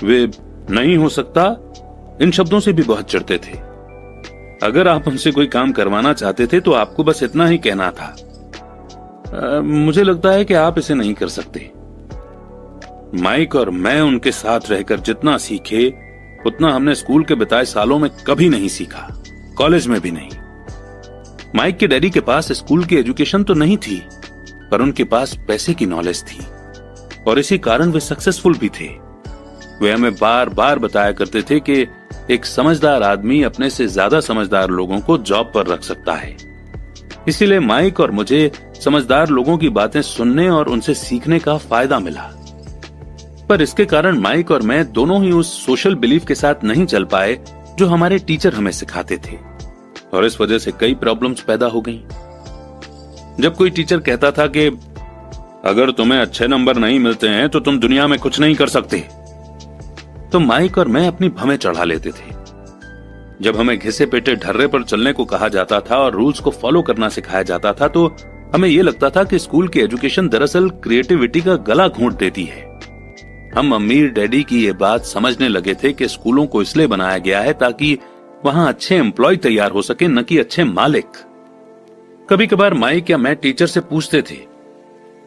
वे नहीं हो सकता इन शब्दों से भी बहुत चिढ़ते थे। अगर आप हमसे कोई काम करवाना चाहते थे तो आपको बस इतना ही कहना था, मुझे लगता है कि आप इसे नहीं कर सकते। माइक और मैं उनके साथ रहकर जितना सीखे उतना हमने स्कूल के बिताए सालों में कभी नहीं सीखा, कॉलेज में भी नहीं। माइक के डैडी के पास स्कूल की एजुकेशन तो नहीं थी, पर उनके पास पैसे की नॉलेज थी और इसी कारण वे सक्सेसफुल भी थे। वे हमें बार बार बताया करते थे कि एक समझदार आदमी अपने से ज्यादा समझदार लोगों को जॉब पर रख सकता है। इसीलिए माइक और मुझे समझदार लोगों की बातें सुनने और उनसे सीखने का फायदा मिला। पर इसके कारण माइक और मैं दोनों ही उस सोशल बिलीफ के साथ नहीं चल पाए जो हमारे टीचर हमें सिखाते थे और इस वजह से कई प्रॉब्लम्स पैदा हो गई। जब कोई टीचर कहता था कि अगर तुम्हें अच्छे नंबर नहीं मिलते हैं तो तुम दुनिया में कुछ नहीं कर सकते, तो माइक और मैं अपनी भवें चढ़ा लेते थे। जब हमें घिसे पेटे ढर्रे पर चलने को कहा जाता था और रूल्स को फॉलो करना सिखाया जाता था तो हमें यह लगता था कि स्कूल की एजुकेशन दरअसल क्रिएटिविटी का गला घोंट देती है। हम अमीर डैडी की ये बात समझने लगे थे कि स्कूलों को इसलिए बनाया गया है ताकि वहां अच्छे एम्प्लॉय तैयार हो सके, न कि अच्छे मालिक। कभी कभार माइक या मैं टीचर से पूछते थे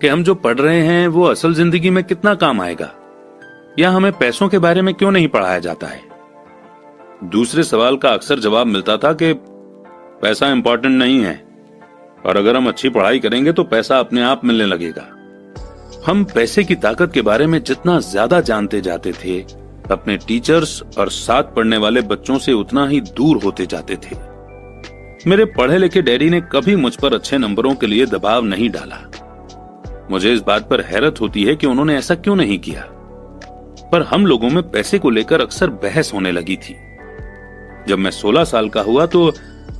कि हम जो पढ़ रहे हैं वो असल जिंदगी में कितना काम आएगा, या हमें पैसों के बारे में क्यों नहीं पढ़ाया जाता है। दूसरे सवाल का अक्सर जवाब मिलता था कि पैसा इंपॉर्टेंट नहीं है और अगर हम अच्छी पढ़ाई करेंगे तो पैसा अपने आप मिलने लगेगा। हम पैसे की ताकत के बारे में जितना ज्यादा जानते जाते थे, अपने टीचर्स और साथ पढ़ने वाले बच्चों से उतना ही दूर होते जाते थे। मेरे पढ़े लिखे डैडी ने कभी मुझ पर अच्छे नंबरों के लिए दबाव नहीं डाला। मुझे इस बात पर हैरत होती है कि उन्होंने ऐसा क्यों नहीं किया, पर हम लोगों में पैसे को लेकर अक्सर बहस होने लगी थी। जब मैं 16 साल का हुआ तो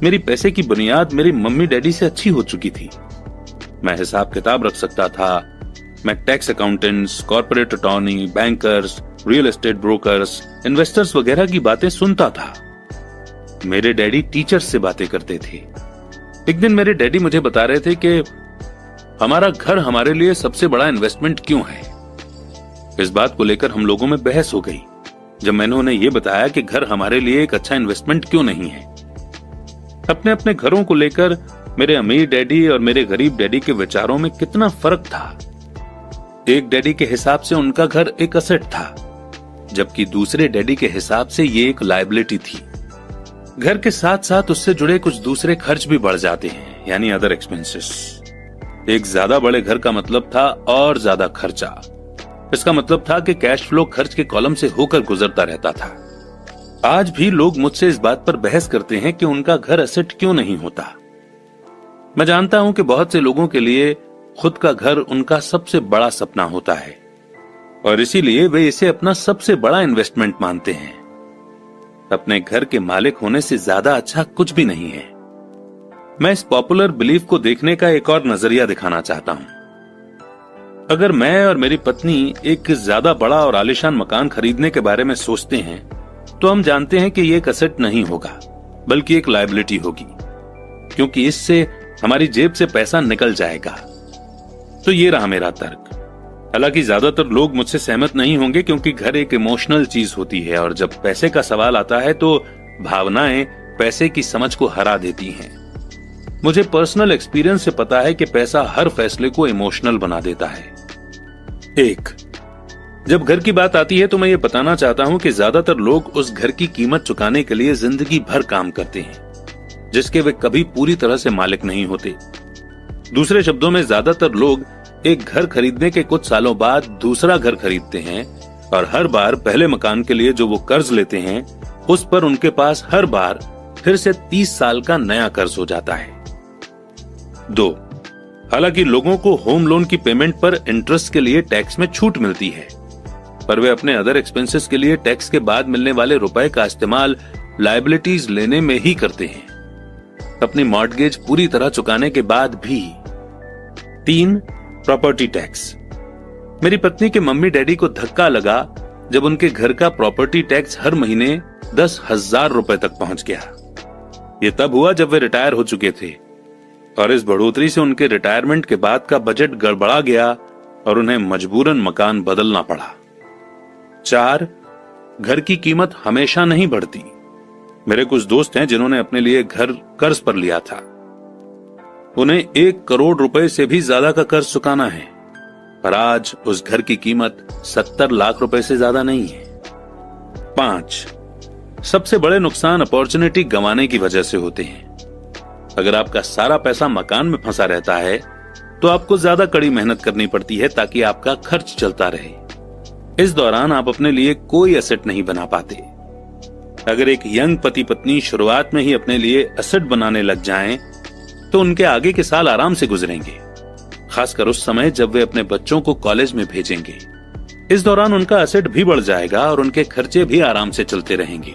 मेरी पैसे की बुनियाद मेरी मम्मी डैडी से अच्छी हो चुकी थी। मैं हिसाब किताब रख सकता था। मैं tax accountants, corporate attorney, bankers, real estate brokers, investors वगैरह की बातें सुनता था। मेरे डैडी टीचर्स से बातें करते थे। एक दिन मेरे डैडी मुझे बता रहे थे कि हमारा घर हमारे लिए सबसे बड़ा इन्वेस्टमेंट क्यों है। इस बात को लेकर हम लोगों में बहस हो गई जब मैंने उन्हें यह बताया कि घर हमारे लिए एक अच्छा इन्वेस्टमेंट क्यों नहीं है। अपने अपने घरों को लेकर मेरे अमीर डैडी और मेरे गरीब डैडी के विचारों में कितना फर्क था। एक डैडी के हिसाब से उनका घर एक असेट था, जबकि दूसरे डैडी के हिसाब से ये एक लायबिलिटी थी। घर के साथ साथ उससे जुड़े कुछ दूसरे खर्च भी बढ़ जाते हैं, यानी अदर एक्सपेंसेस। एक ज्यादा बड़े घर का मतलब था और ज्यादा खर्चा। इसका मतलब था कि कैश फ्लो खर्च के कॉलम से होकर गुजरता रहता था। आज भी लोग मुझसे इस बात पर बहस करते हैं कि उनका घर एसेट क्यों नहीं होता। मैं जानता हूं कि बहुत से लोगों के लिए खुद का घर उनका सबसे बड़ा सपना होता है और इसीलिए वे इसे अपना सबसे बड़ा इन्वेस्टमेंट मानते हैं। अपने घर के मालिक होने से ज्यादा अच्छा कुछ भी नहीं है। मैं इस पॉपुलर बिलीफ को देखने का एक और नजरिया दिखाना चाहता हूं। अगर मैं और मेरी पत्नी एक ज्यादा बड़ा और आलीशान मकान खरीदने के बारे में सोचते हैं तो हम जानते हैं कि ये एक एसेट नहीं होगा बल्कि एक लायबिलिटी होगी, क्योंकि इससे हमारी जेब से पैसा निकल जाएगा। तो ये रहा मेरा तर्क। हालांकि ज्यादातर लोग मुझसे सहमत नहीं होंगे क्योंकि घर एक इमोशनल चीज होती है और जब पैसे का सवाल आता है तो भावनाएं पैसे की समझ को हरा देती हैं। मुझे पर्सनल एक्सपीरियंस से पता है कि पैसा हर फैसले को इमोशनल बना देता है। 1, जब घर की बात आती है तो मैं ये बताना चाहता हूं कि ज्यादातर लोग उस घर की कीमत चुकाने के लिए जिंदगी भर काम करते हैं, जिसके वे कभी पूरी तरह से मालिक नहीं होते। दूसरे शब्दों में, ज्यादातर लोग एक घर खरीदने के कुछ सालों बाद दूसरा घर खरीदते हैं और हर बार पहले मकान के लिए जो वो कर्ज लेते हैं, उस पर उनके पास हर बार फिर से 30 साल का नया कर्ज हो जाता है। 2, हालांकि लोगों को होम लोन की पेमेंट पर इंटरेस्ट के लिए टैक्स में छूट मिलती है, पर वे अपने अदर एक्सपेंसेस के लिए टैक्स के बाद मिलने वाले रुपए का इस्तेमाल लायबिलिटीज लेने में ही करते हैं, अपनी मॉर्टगेज पूरी तरह चुकाने के बाद भी। 3, प्रॉपर्टी टैक्स। मेरी पत्नी के मम्मी डैडी को धक्का लगा जब उनके घर का प्रॉपर्टी टैक्स हर महीने 10,000 रुपए तक पहुंच गया। ये तब हुआ जब वे रिटायर हो चुके थे और इस बढ़ोतरी से उनके रिटायरमेंट के बाद का बजट गड़बड़ा गया और उन्हें मजबूरन मकान बदलना पड़ा। 4, घर की कीमत हमेशा नहीं बढ़ती। मेरे कुछ दोस्त हैं जिन्होंने अपने लिए घर कर्ज पर लिया था। उन्हें 1 करोड़ रुपए से भी ज्यादा का कर्ज चुकाना है, पर आज उस घर की कीमत 70 लाख रुपए से ज्यादा नहीं है। 5, सबसे बड़े नुकसान अपॉर्चुनिटी गंवाने की वजह से होते हैं। अगर आपका सारा पैसा मकान में फंसा रहता है तो आपको ज्यादा कड़ी मेहनत करनी पड़ती है ताकि आपका खर्च चलता रहे। इस दौरान आप अपने लिए कोई एसेट नहीं बना पाते। अगर एक यंग पति पत्नी शुरुआत में ही अपने लिए एसेट बनाने लग जाएं, तो उनके आगे के साल आराम से गुजरेंगे, खासकर उस समय जब वे अपने बच्चों को कॉलेज में भेजेंगे। इस दौरान उनका एसेट भी बढ़ जाएगा और उनके खर्चे भी आराम से चलते रहेंगे।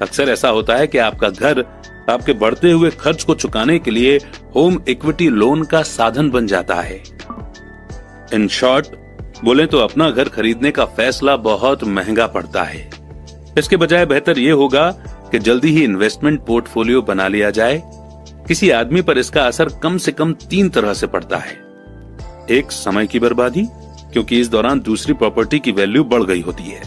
अक्सर ऐसा होता है कि आपका घर आपके बढ़ते हुए खर्च को चुकाने के लिए होम इक्विटी लोन का साधन बन जाता है। इन शॉर्ट बोले तो अपना घर खरीदने का फैसला बहुत महंगा पड़ता है। इसके बजाय बेहतर यह होगा कि जल्दी ही इन्वेस्टमेंट पोर्टफोलियो बना लिया जाए। किसी आदमी पर इसका असर कम से कम 3 तरह से पड़ता है। 1, समय की बर्बादी, क्योंकि इस दौरान दूसरी प्रॉपर्टी की वैल्यू बढ़ गई होती है।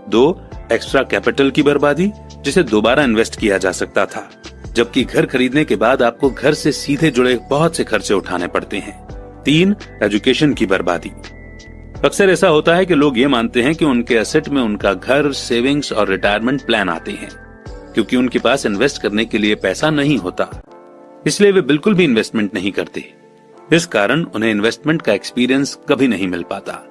2, एक्स्ट्रा कैपिटल की बर्बादी, जिसे दोबारा इन्वेस्ट किया जा सकता था, जबकि घर खरीदने के बाद आपको घर से सीधे जुड़े बहुत से खर्चे उठाने पड़ते हैं। 3, एजुकेशन की बर्बादी। अक्सर ऐसा होता है कि लोग ये मानते हैं कि उनके एसेट में उनका घर, सेविंग्स और रिटायरमेंट प्लान आते हैं, क्योंकि उनके पास इन्वेस्ट करने के लिए पैसा नहीं होता, इसलिए वे बिल्कुल भी इन्वेस्टमेंट नहीं करते। इस कारण उन्हें इन्वेस्टमेंट का एक्सपीरियंस कभी नहीं मिल पाता।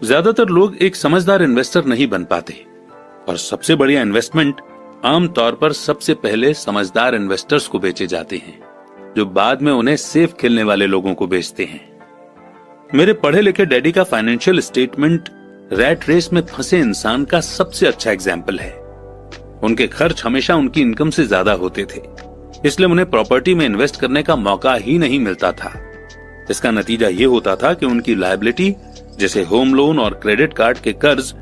ज्यादातर लोग एक समझदार इन्वेस्टर नहीं बन पाते और सबसे बढ़िया इन्वेस्टमेंट आमतौर पर सबसे पहले समझदार इन्वेस्टर्स को बेचे जाते हैं, जो बाद में उन्हें सेफ खेलने वाले लोगों को बेचते हैं। मेरे पढ़े लिखे डैडी का फाइनेंशियल स्टेटमेंट रैट रेस में फंसे इंसान का सबसे अच्छा एग्जाम्पल है। उनके खर्च हमेशा उनकी इनकम से ज्यादा होते थे, इसलिए उन्हें प्रॉपर्टी में इन्वेस्ट करने का मौका ही नहीं मिलता था। इसका नतीजा ये होता था कि उनकी लायबिलिटी, जैसे होम लोन और क्रेडिट कार्ड के कर्ज,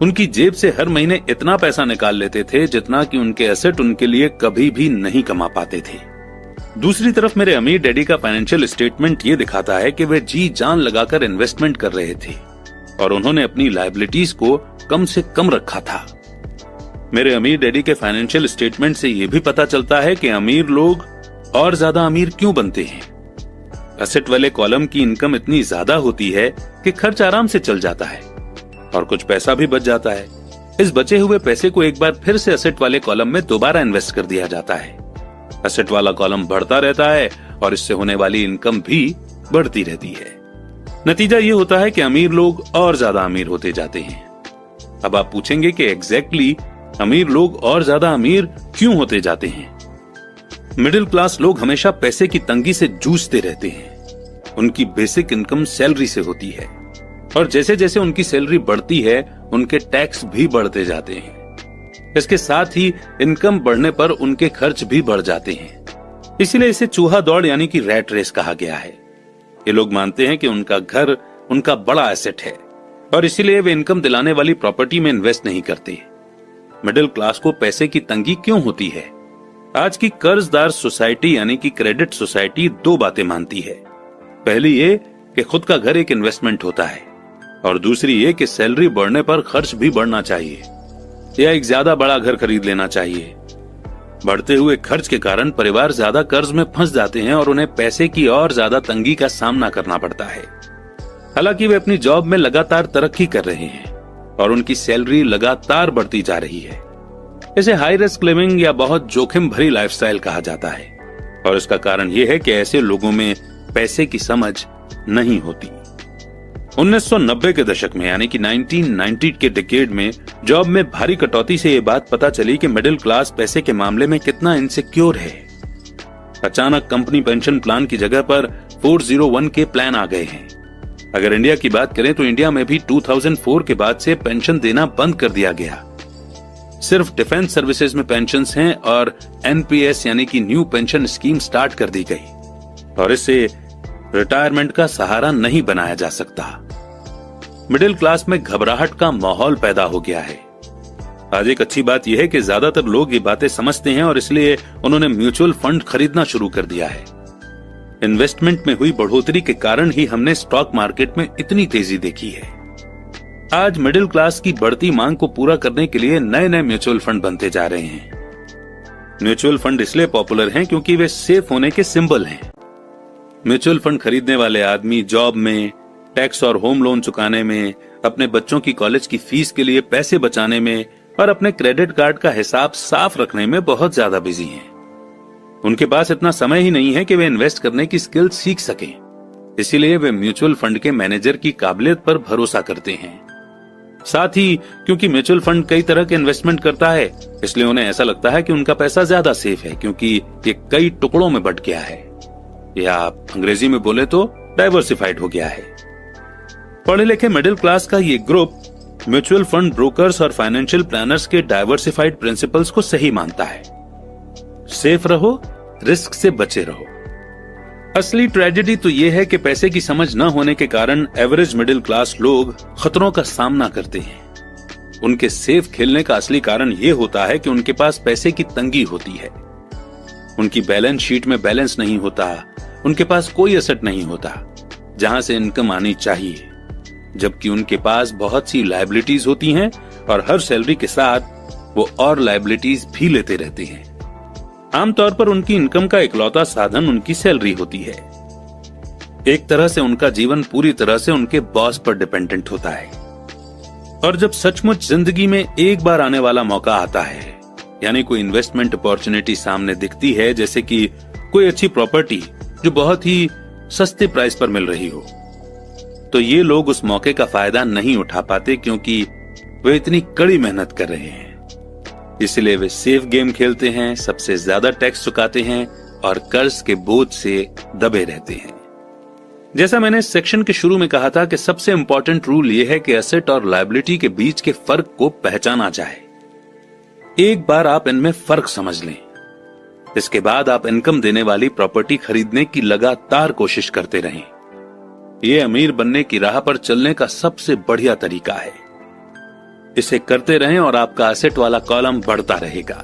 उनकी जेब से हर महीने इतना पैसा निकाल लेते थे जितना कि उनके एसेट उनके लिए कभी भी नहीं कमा पाते थे। दूसरी तरफ मेरे अमीर डैडी का फाइनेंशियल स्टेटमेंट ये दिखाता है कि वे जी जान लगाकर इन्वेस्टमेंट कर रहे थे और उन्होंने अपनी लायबिलिटीज को कम से कम रखा था। मेरे अमीर डैडी के फाइनेंशियल स्टेटमेंट से यह भी पता चलता है कि अमीर लोग और ज्यादा अमीर क्यों बनते हैं। एसेट वाले कॉलम की इनकम इतनी ज्यादा होती है कि खर्च आराम से चल जाता है और कुछ पैसा भी बच जाता है। इस बचे हुए पैसे को एक बार फिर से एसेट वाले कॉलम में दोबारा इन्वेस्ट कर दिया जाता है। एसेट वाला कॉलम बढ़ता रहता है और इससे होने वाली इनकम भी बढ़ती रहती है। नतीजा ये होता है कि अमीर लोग और ज्यादा अमीर होते जाते हैं। अब आप पूछेंगे कि एग्जैक्टली अमीर लोग और ज्यादा अमीर क्यों होते जाते हैं? मिडिल क्लास लोग हमेशा पैसे की तंगी से जूझते रहते हैं। उनकी बेसिक इनकम सैलरी से होती है और जैसे जैसे उनकी सैलरी बढ़ती है उनके टैक्स भी बढ़ते जाते हैं। इसके साथ ही इनकम बढ़ने पर उनके खर्च भी बढ़ जाते हैं। इसीलिए इसे चूहा दौड़ यानी कि रैट रेस कहा गया है। ये लोग मानते हैं कि उनका घर उनका बड़ा एसेट है और इसीलिए वे इनकम दिलाने वाली प्रॉपर्टी में इन्वेस्ट नहीं करते। मिडिल क्लास को पैसे की तंगी क्यों होती है? आज की कर्जदार सोसाइटी यानी कि क्रेडिट सोसाइटी 2 बातें मानती है। पहली ये कि खुद का घर एक इन्वेस्टमेंट होता है और दूसरी ये कि सैलरी बढ़ने पर खर्च भी बढ़ना चाहिए या एक ज्यादा बड़ा घर खरीद लेना चाहिए। बढ़ते हुए खर्च के कारण परिवार ज्यादा कर्ज में फंस जाते हैं और उन्हें पैसे की और ज्यादा तंगी का सामना करना पड़ता है। हालांकि वे अपनी जॉब में लगातार तरक्की कर रहे हैं और उनकी सैलरी लगातार बढ़ती जा रही है। इसे हाई रिस्क लिविंग या बहुत जोखिम भरी लाइफस्टाइल कहा जाता है और इसका कारण यह है कि ऐसे लोगों में पैसे की समझ नहीं होती। 1990 के दशक में यानी कि 1990 के डिकेड में जॉब में भारी कटौती से ये बात पता चली कि मिडिल क्लास पैसे के मामले में कितना इनसिक्योर है। अचानक कंपनी पेंशन प्लान की जगह पर 401 के प्लान आ गए हैं। अगर इंडिया की बात करें तो इंडिया में भी 2004 के बाद से पेंशन देना बंद कर दिया गया। सिर्फ डिफेंस सर्विसेज में पेंशन्स हैं और एनपीएस यानी कि न्यू पेंशन स्कीम स्टार्ट कर दी गई और इससे रिटायरमेंट का सहारा नहीं बनाया जा सकता। मिडिल क्लास में घबराहट का माहौल पैदा हो गया है। आज एक अच्छी बात यह है कि ज्यादातर लोग ये बातें समझते हैं और इसलिए उन्होंने म्यूचुअल फंड खरीदना शुरू कर दिया है। इन्वेस्टमेंट में हुई बढ़ोतरी के कारण ही हमने स्टॉक मार्केट में इतनी तेजी देखी है। आज मिडिल क्लास की बढ़ती मांग को पूरा करने के लिए नए नए म्यूचुअल फंड बनते जा रहे हैं। म्यूचुअल फंड इसलिए पॉपुलर हैं क्योंकि वे सेफ होने के सिंबल हैं। म्यूचुअल फंड खरीदने वाले आदमी जॉब में, टैक्स और होम लोन चुकाने में, अपने बच्चों की कॉलेज की फीस के लिए पैसे बचाने में और अपने क्रेडिट कार्ड का हिसाब साफ रखने में बहुत ज्यादा बिजी हैं। उनके पास इतना समय ही नहीं है कि वे इन्वेस्ट करने की स्किल सीख सकें। इसीलिए वे म्यूचुअल फंड के मैनेजर की काबिलियत पर भरोसा करते हैं। साथ ही क्योंकि म्यूचुअल फंड कई तरह के इन्वेस्टमेंट करता है, इसलिए उन्हें ऐसा लगता है कि उनका पैसा ज्यादा सेफ है क्योंकि ये कई टुकड़ों में बंट गया है, या आप अंग्रेजी में बोले तो डाइवर्सिफाइड हो गया है। पढ़े लिखे मिडिल क्लास का ये ग्रुप म्यूचुअल फंड ब्रोकर्स और फाइनेंशियल प्लानर्स के डाइवर्सिफाइड प्रिंसिपल्स को सही मानता है। सेफ रहो, रिस्क से बचे रहो। असली ट्रेजेडी तो यह है कि पैसे की समझ न होने के कारण एवरेज मिडिल क्लास लोग खतरों का सामना करते हैं। उनके सेफ खेलने का असली कारण यह होता है कि उनके पास पैसे की तंगी होती है। उनकी बैलेंस शीट में बैलेंस नहीं होता, उनके पास कोई एसेट नहीं होता जहां से इनकम आनी चाहिए, जबकि उनके पास बहुत सी लायबिलिटीज होती हैं और हर सैलरी के साथ वो और लायबिलिटीज भी लेते रहते हैं। आमतौर पर उनकी इनकम का इकलौता साधन उनकी सैलरी होती है। एक तरह से उनका जीवन पूरी तरह से उनके बॉस पर डिपेंडेंट होता है। और जब सचमुच जिंदगी में एक बार आने वाला मौका आता है, यानी कोई इन्वेस्टमेंट अपॉर्चुनिटी सामने दिखती है, जैसे कि कोई अच्छी प्रॉपर्टी जो बहुत ही सस्ते प्राइस पर मिल रही हो, तो ये लोग उस मौके का फायदा नहीं उठा पाते क्योंकि वे इतनी कड़ी मेहनत कर रहे हैं। इसलिए वे सेफ गेम खेलते हैं, सबसे ज्यादा टैक्स चुकाते हैं और कर्ज के बोझ से दबे रहते हैं। जैसा मैंने इस सेक्शन के शुरू में कहा था कि सबसे इंपॉर्टेंट रूल यह है कि एसेट और लायबिलिटी के बीच के फर्क को पहचाना जाए। एक बार आप इनमें फर्क समझ लें, इसके बाद आप इनकम देने वाली प्रॉपर्टी खरीदने की लगातार कोशिश करते रहें। यह अमीर बनने की राह पर चलने का सबसे बढ़िया तरीका है। इसे करते रहें और आपका एसेट वाला कॉलम बढ़ता रहेगा।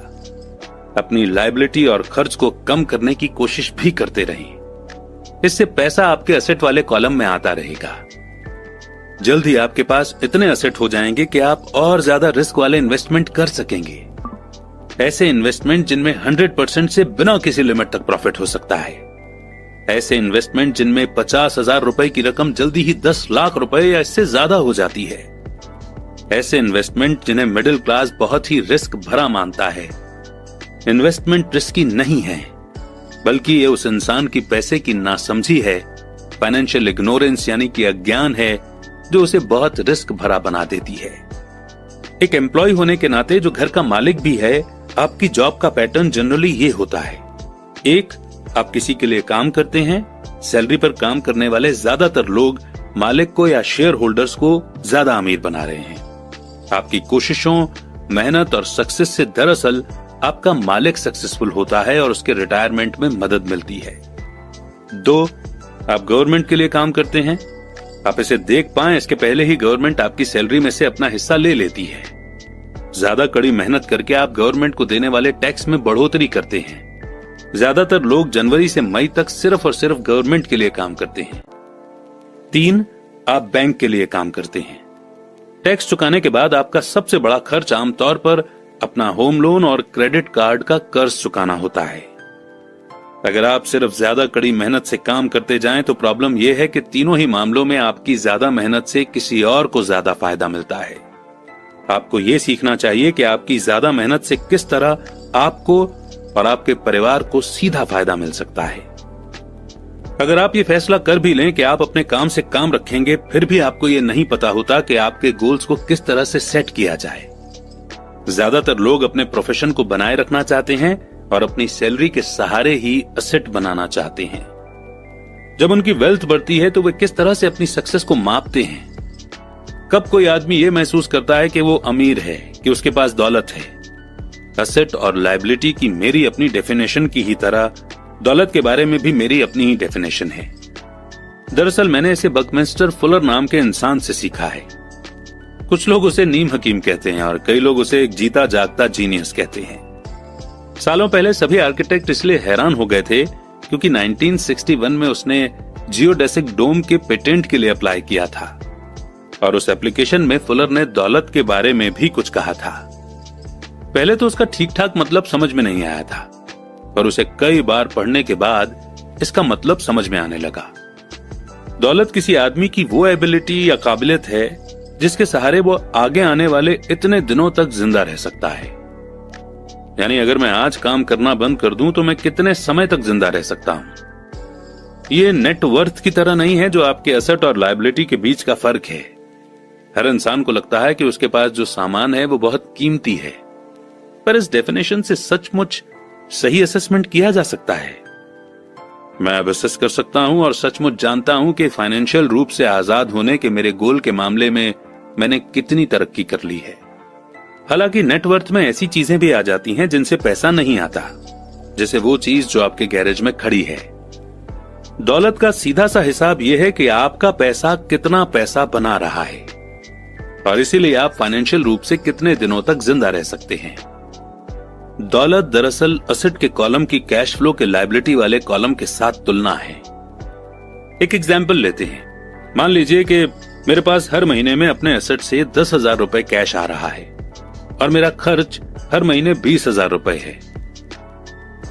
अपनी लायबिलिटी और खर्च को कम करने की कोशिश भी करते रहें। इससे पैसा आपके एसेट वाले कॉलम में आता रहेगा। जल्द ही आपके पास इतने एसेट हो जाएंगे कि आप और ज्यादा रिस्क वाले इन्वेस्टमेंट कर सकेंगे। ऐसे इन्वेस्टमेंट जिनमें 100% से बिना किसी लिमिट तक प्रॉफिट हो सकता है। ऐसे इन्वेस्टमेंट जिनमें 50,000 रुपए की रकम जल्दी ही 10 लाख रुपए या इससे ज्यादा हो जाती है। ऐसे इन्वेस्टमेंट जिन्हें मिडिल क्लास बहुत ही रिस्क भरा मानता है। इन्वेस्टमेंट रिस्की नहीं है, बल्कि ये उस इंसान की पैसे की नासमझी है, फाइनेंशियल इग्नोरेंस यानी कि अज्ञान है, जो उसे बहुत रिस्क भरा बना देती है। एक एम्प्लॉय होने के नाते जो घर का मालिक भी है, आपकी जॉब का पैटर्न जनरली ये होता है। एक, आप किसी के लिए काम करते हैं। सैलरी पर काम करने वाले ज्यादातर लोग मालिक को या शेयर होल्डर्स को ज्यादा अमीर बना रहे हैं। आपकी कोशिशों, मेहनत और सक्सेस से दरअसल आपका मालिक सक्सेसफुल होता है और उसके रिटायरमेंट में मदद मिलती है। 2, आप गवर्नमेंट के लिए काम करते हैं। आप इसे देख पाएं इसके पहले ही गवर्नमेंट आपकी सैलरी में से अपना हिस्सा ले लेती है। ज्यादा कड़ी मेहनत करके आप गवर्नमेंट को देने वाले टैक्स में बढ़ोतरी करते हैं। ज्यादातर लोग जनवरी से मई तक सिर्फ और सिर्फ गवर्नमेंट के लिए काम करते हैं। 3, आप बैंक के लिए काम करते हैं। टैक्स चुकाने के बाद आपका सबसे बड़ा खर्च आमतौर पर अपना होम लोन और क्रेडिट कार्ड का कर्ज चुकाना होता है। अगर आप सिर्फ ज्यादा कड़ी मेहनत से काम करते जाएं तो प्रॉब्लम यह है कि तीनों ही मामलों में आपकी ज्यादा मेहनत से किसी और को ज्यादा फायदा मिलता है। आपको यह सीखना चाहिए कि आपकी ज्यादा मेहनत से किस तरह आपको और आपके परिवार को सीधा फायदा मिल सकता है। अगर आप ये फैसला कर भी लें कि आप अपने काम से काम रखेंगे, फिर भी आपको ये नहीं पता होता कि आपके गोल्स को किस तरह से सेट किया जाए। ज्यादातर लोग अपने प्रोफेशन को बनाए रखना चाहते हैं और अपनी सैलरी के सहारे ही असेट बनाना चाहते हैं। जब उनकी वेल्थ बढ़ती है तो वे किस तरह से अपनी सक्सेस को मापते हैं? कब कोई आदमी ये महसूस करता है कि वो अमीर है, कि उसके पास दौलत है? असेट और लायबिलिटी की मेरी अपनी डेफिनेशन की ही तरह दौलत के बारे में भी मेरी अपनी ही डेफिनेशन है। दरअसल मैंने इसे बकमिंस्टर फुलर नाम के इंसान से सीखा है। कुछ लोग उसे नीम हकीम कहते हैं और कई लोग उसे एक जीता जागता जीनियस कहते हैं। सालों पहले सभी आर्किटेक्ट इसलिए हैरान हो गए थे क्योंकि 1961 में उसने जियोडेसिक डोम के पेटेंट के लिए अप्लाई किया था और उस एप्लीकेशन में फुलर ने दौलत के बारे में भी कुछ कहा था। पहले तो उसका ठीक ठाक मतलब समझ में नहीं आया था, पर उसे कई बार पढ़ने के बाद इसका मतलब समझ में आने लगा। दौलत किसी आदमी की वो एबिलिटी या काबिलियत है जिसके सहारे वो आगे आने वाले इतने दिनों तक जिंदा रह सकता है। यानी अगर मैं आज काम करना बंद कर दूं तो मैं कितने समय तक जिंदा रह सकता हूं। ये नेटवर्थ की तरह नहीं है जो आपके एसेट और लायबिलिटी के बीच का फर्क है। हर इंसान को लगता है कि उसके पास जो सामान है वो बहुत कीमती है, पर इस डेफिनेशन से सचमुच सही असेसमेंट किया जा सकता है। मैं अब असेस कर सकता हूं और सचमुच जानता हूं कि फाइनेंशियल रूप से आजाद होने के मेरे गोल के मामले में मैंने कितनी तरक्की कर ली है। हालांकि नेटवर्थ में ऐसी चीजें भी आ जाती हैं जिनसे पैसा नहीं आता, जैसे वो चीज जो आपके गैरेज में खड़ी है। दौलत का सीधा सा हिसाब यह है कि आपका पैसा कितना पैसा बना रहा है और इसीलिए आप फाइनेंशियल रूप से कितने दिनों तक जिंदा रह सकते हैं। दौलत दरअसल असेट के कॉलम की कैश फ्लो के लायबिलिटी वाले कॉलम के साथ तुलना है। एक एग्जाम्पल लेते हैं। मान लीजिए कि मेरे पास हर महीने में अपने एसेट से 10,000 रुपए कैश आ रहा है और मेरा खर्च हर महीने 20,000 रुपए है।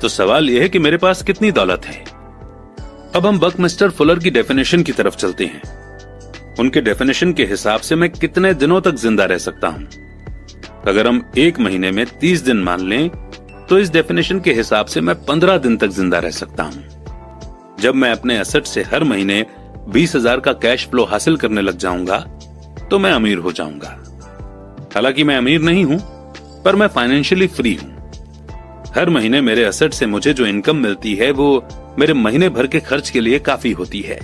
तो सवाल यह है कि मेरे पास कितनी दौलत है। अब हम बकमिस्टर फुलर की डेफिनेशन की तरफ चलते हैं। उनके डेफिनेशन के हिसाब से मैं कितने दिनों तक जिंदा रह सकता हूं। अगर हम एक महीने में 30 दिन मान लें तो इस डेफिनेशन के हिसाब से मैं 15 दिन तक जिंदा रह सकता हूं। जब मैं अपने एसेट से हर महीने 20,000 का कैश फ्लो हासिल करने लग जाऊंगा तो मैं अमीर हो जाऊंगा। हालांकि मैं अमीर नहीं हूं, पर मैं फाइनेंशियली फ्री हूं। हर महीने मेरे एसेट से मुझे जो इनकम मिलती है वो मेरे महीने भर के खर्च के लिए काफी होती है।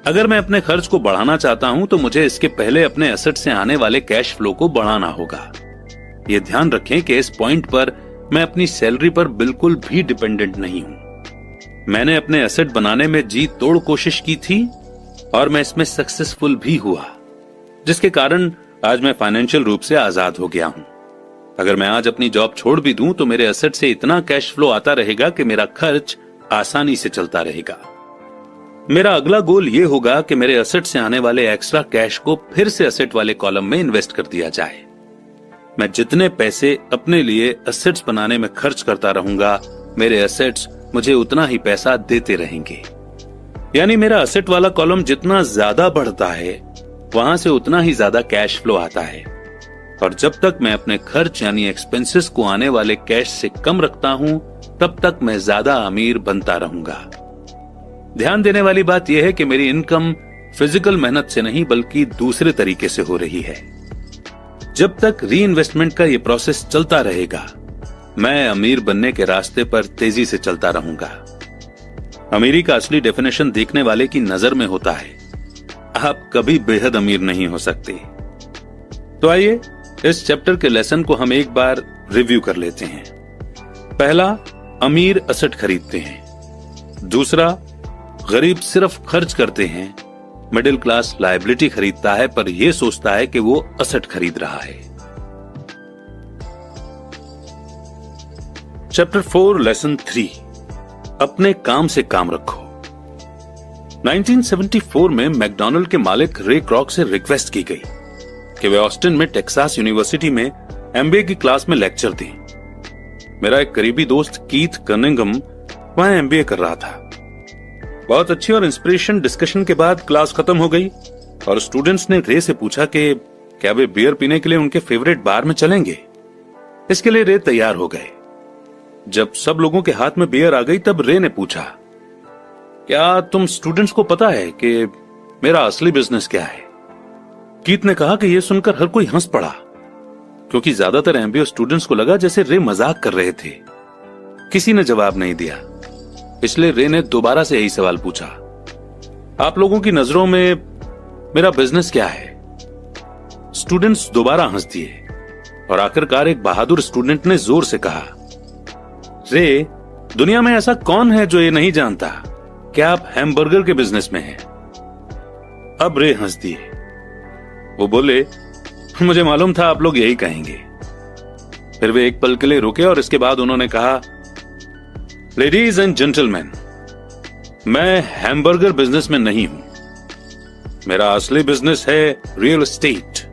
अगर मैं अपने खर्च को बढ़ाना चाहता हूं तो मुझे इसके पहले अपने एसेट से आने वाले कैश फ्लो को बढ़ाना होगा। ये ध्यान रखें कि इस पॉइंट पर मैं अपनी सैलरी पर बिल्कुल भी डिपेंडेंट नहीं हूं। मैंने अपने एसेट बनाने में जी तोड़ कोशिश की थी और मैं इसमें सक्सेसफुल भी हुआ, जिसके कारण आज मैं फाइनेंशियल रूप से आजाद हो गया हूं। अगर मैं आज अपनी जॉब छोड़ भी दूं तो मेरे एसेट से इतना कैश फ्लो आता रहेगा कि मेरा खर्च आसानी से चलता रहेगा। मेरा अगला गोल यह होगा कि मेरे एसेट से आने वाले एक्स्ट्रा कैश को फिर से एसेट वाले कॉलम में इन्वेस्ट कर दिया जाए। मैं जितने पैसे अपने लिए एसेट्स बनाने में खर्च करता रहूंगा, मेरे एसेट्स मुझे उतना ही पैसा देते रहेंगे। यानी मेरा एसेट वाला कॉलम जितना ज्यादा बढ़ता है, वहां से उतना ही ज्यादा कैश फ्लो आता है। और जब तक मैं अपने खर्च यानी एक्सपेंसेस को आने वाले कैश से कम रखता हूं, तब तक मैं ज्यादा अमीर बनता रहूंगा। ध्यान देने वाली बात यह है कि मेरी इनकम फिजिकल मेहनत से नहीं बल्कि दूसरे तरीके से हो रही है। जब तक री इन्वेस्टमेंट का यह प्रोसेस चलता रहेगा, मैं अमीर बनने के रास्ते पर तेजी से चलता रहूंगा। अमीरी का असली डेफिनेशन देखने वाले की नजर में होता है। आप कभी बेहद अमीर नहीं हो सकते। तो आइए इस चैप्टर के लेसन को हम एक बार रिव्यू कर लेते हैं। पहला, अमीर एसेट खरीदते हैं। दूसरा, गरीब सिर्फ खर्च करते हैं। मिडिल क्लास लायबिलिटी खरीदता है पर यह सोचता है कि वो एसेट खरीद रहा है। चैप्टर 4 लेसन 3, अपने काम से काम रखो। 1974 में मैकडॉनल्ड के मालिक रे क्रॉक से रिक्वेस्ट की गई कि वे ऑस्टिन में टेक्सास यूनिवर्सिटी में एमबीए की क्लास में लेक्चर दी। मेरा एक करीबी दोस्त कीथ कनिंघम वहां एमबीए कर रहा था। बहुत अच्छी और इंस्पिरेशन डिस्कशन के बाद क्लास खत्म हो गई और स्टूडेंट्स ने रे से पूछा कि क्या वे बियर पीने के लिए उनके फेवरेट बार में चलेंगे। इसके लिए रे तैयार हो गए। जब सब लोगों के हाथ में बियर आ गई तब रे ने पूछा, क्या तुम स्टूडेंट्स को पता है कि मेरा असली बिजनेस क्या है? कीथ ने कहा कि यह सुनकर हर कोई हंस पड़ा, क्योंकि ज्यादातर एमबीए स्टूडेंट्स को लगा जैसे रे मजाक कर रहे थे। किसी ने जवाब नहीं दिया, इसलिए रे ने दोबारा से यही सवाल पूछा, आप लोगों की नजरों में मेरा बिजनेस क्या है? स्टूडेंट्स दोबारा हंस दिए और आखिरकार एक बहादुर स्टूडेंट ने जोर से कहा, रे, दुनिया में ऐसा कौन है जो ये नहीं जानता कि आप हैमबर्गर के बिजनेस में हैं? अब रे हंस दिए। वो बोले, मुझे मालूम था आप लोग यही कहेंगे। फिर वे एक पल के लिए रुके और इसके बाद उन्होंने कहा, लेडीज एंड जेंटलमैन, मैं हैमबर्गर बिजनेस में नहीं हूं। मेरा असली बिजनेस है रियल एस्टेट।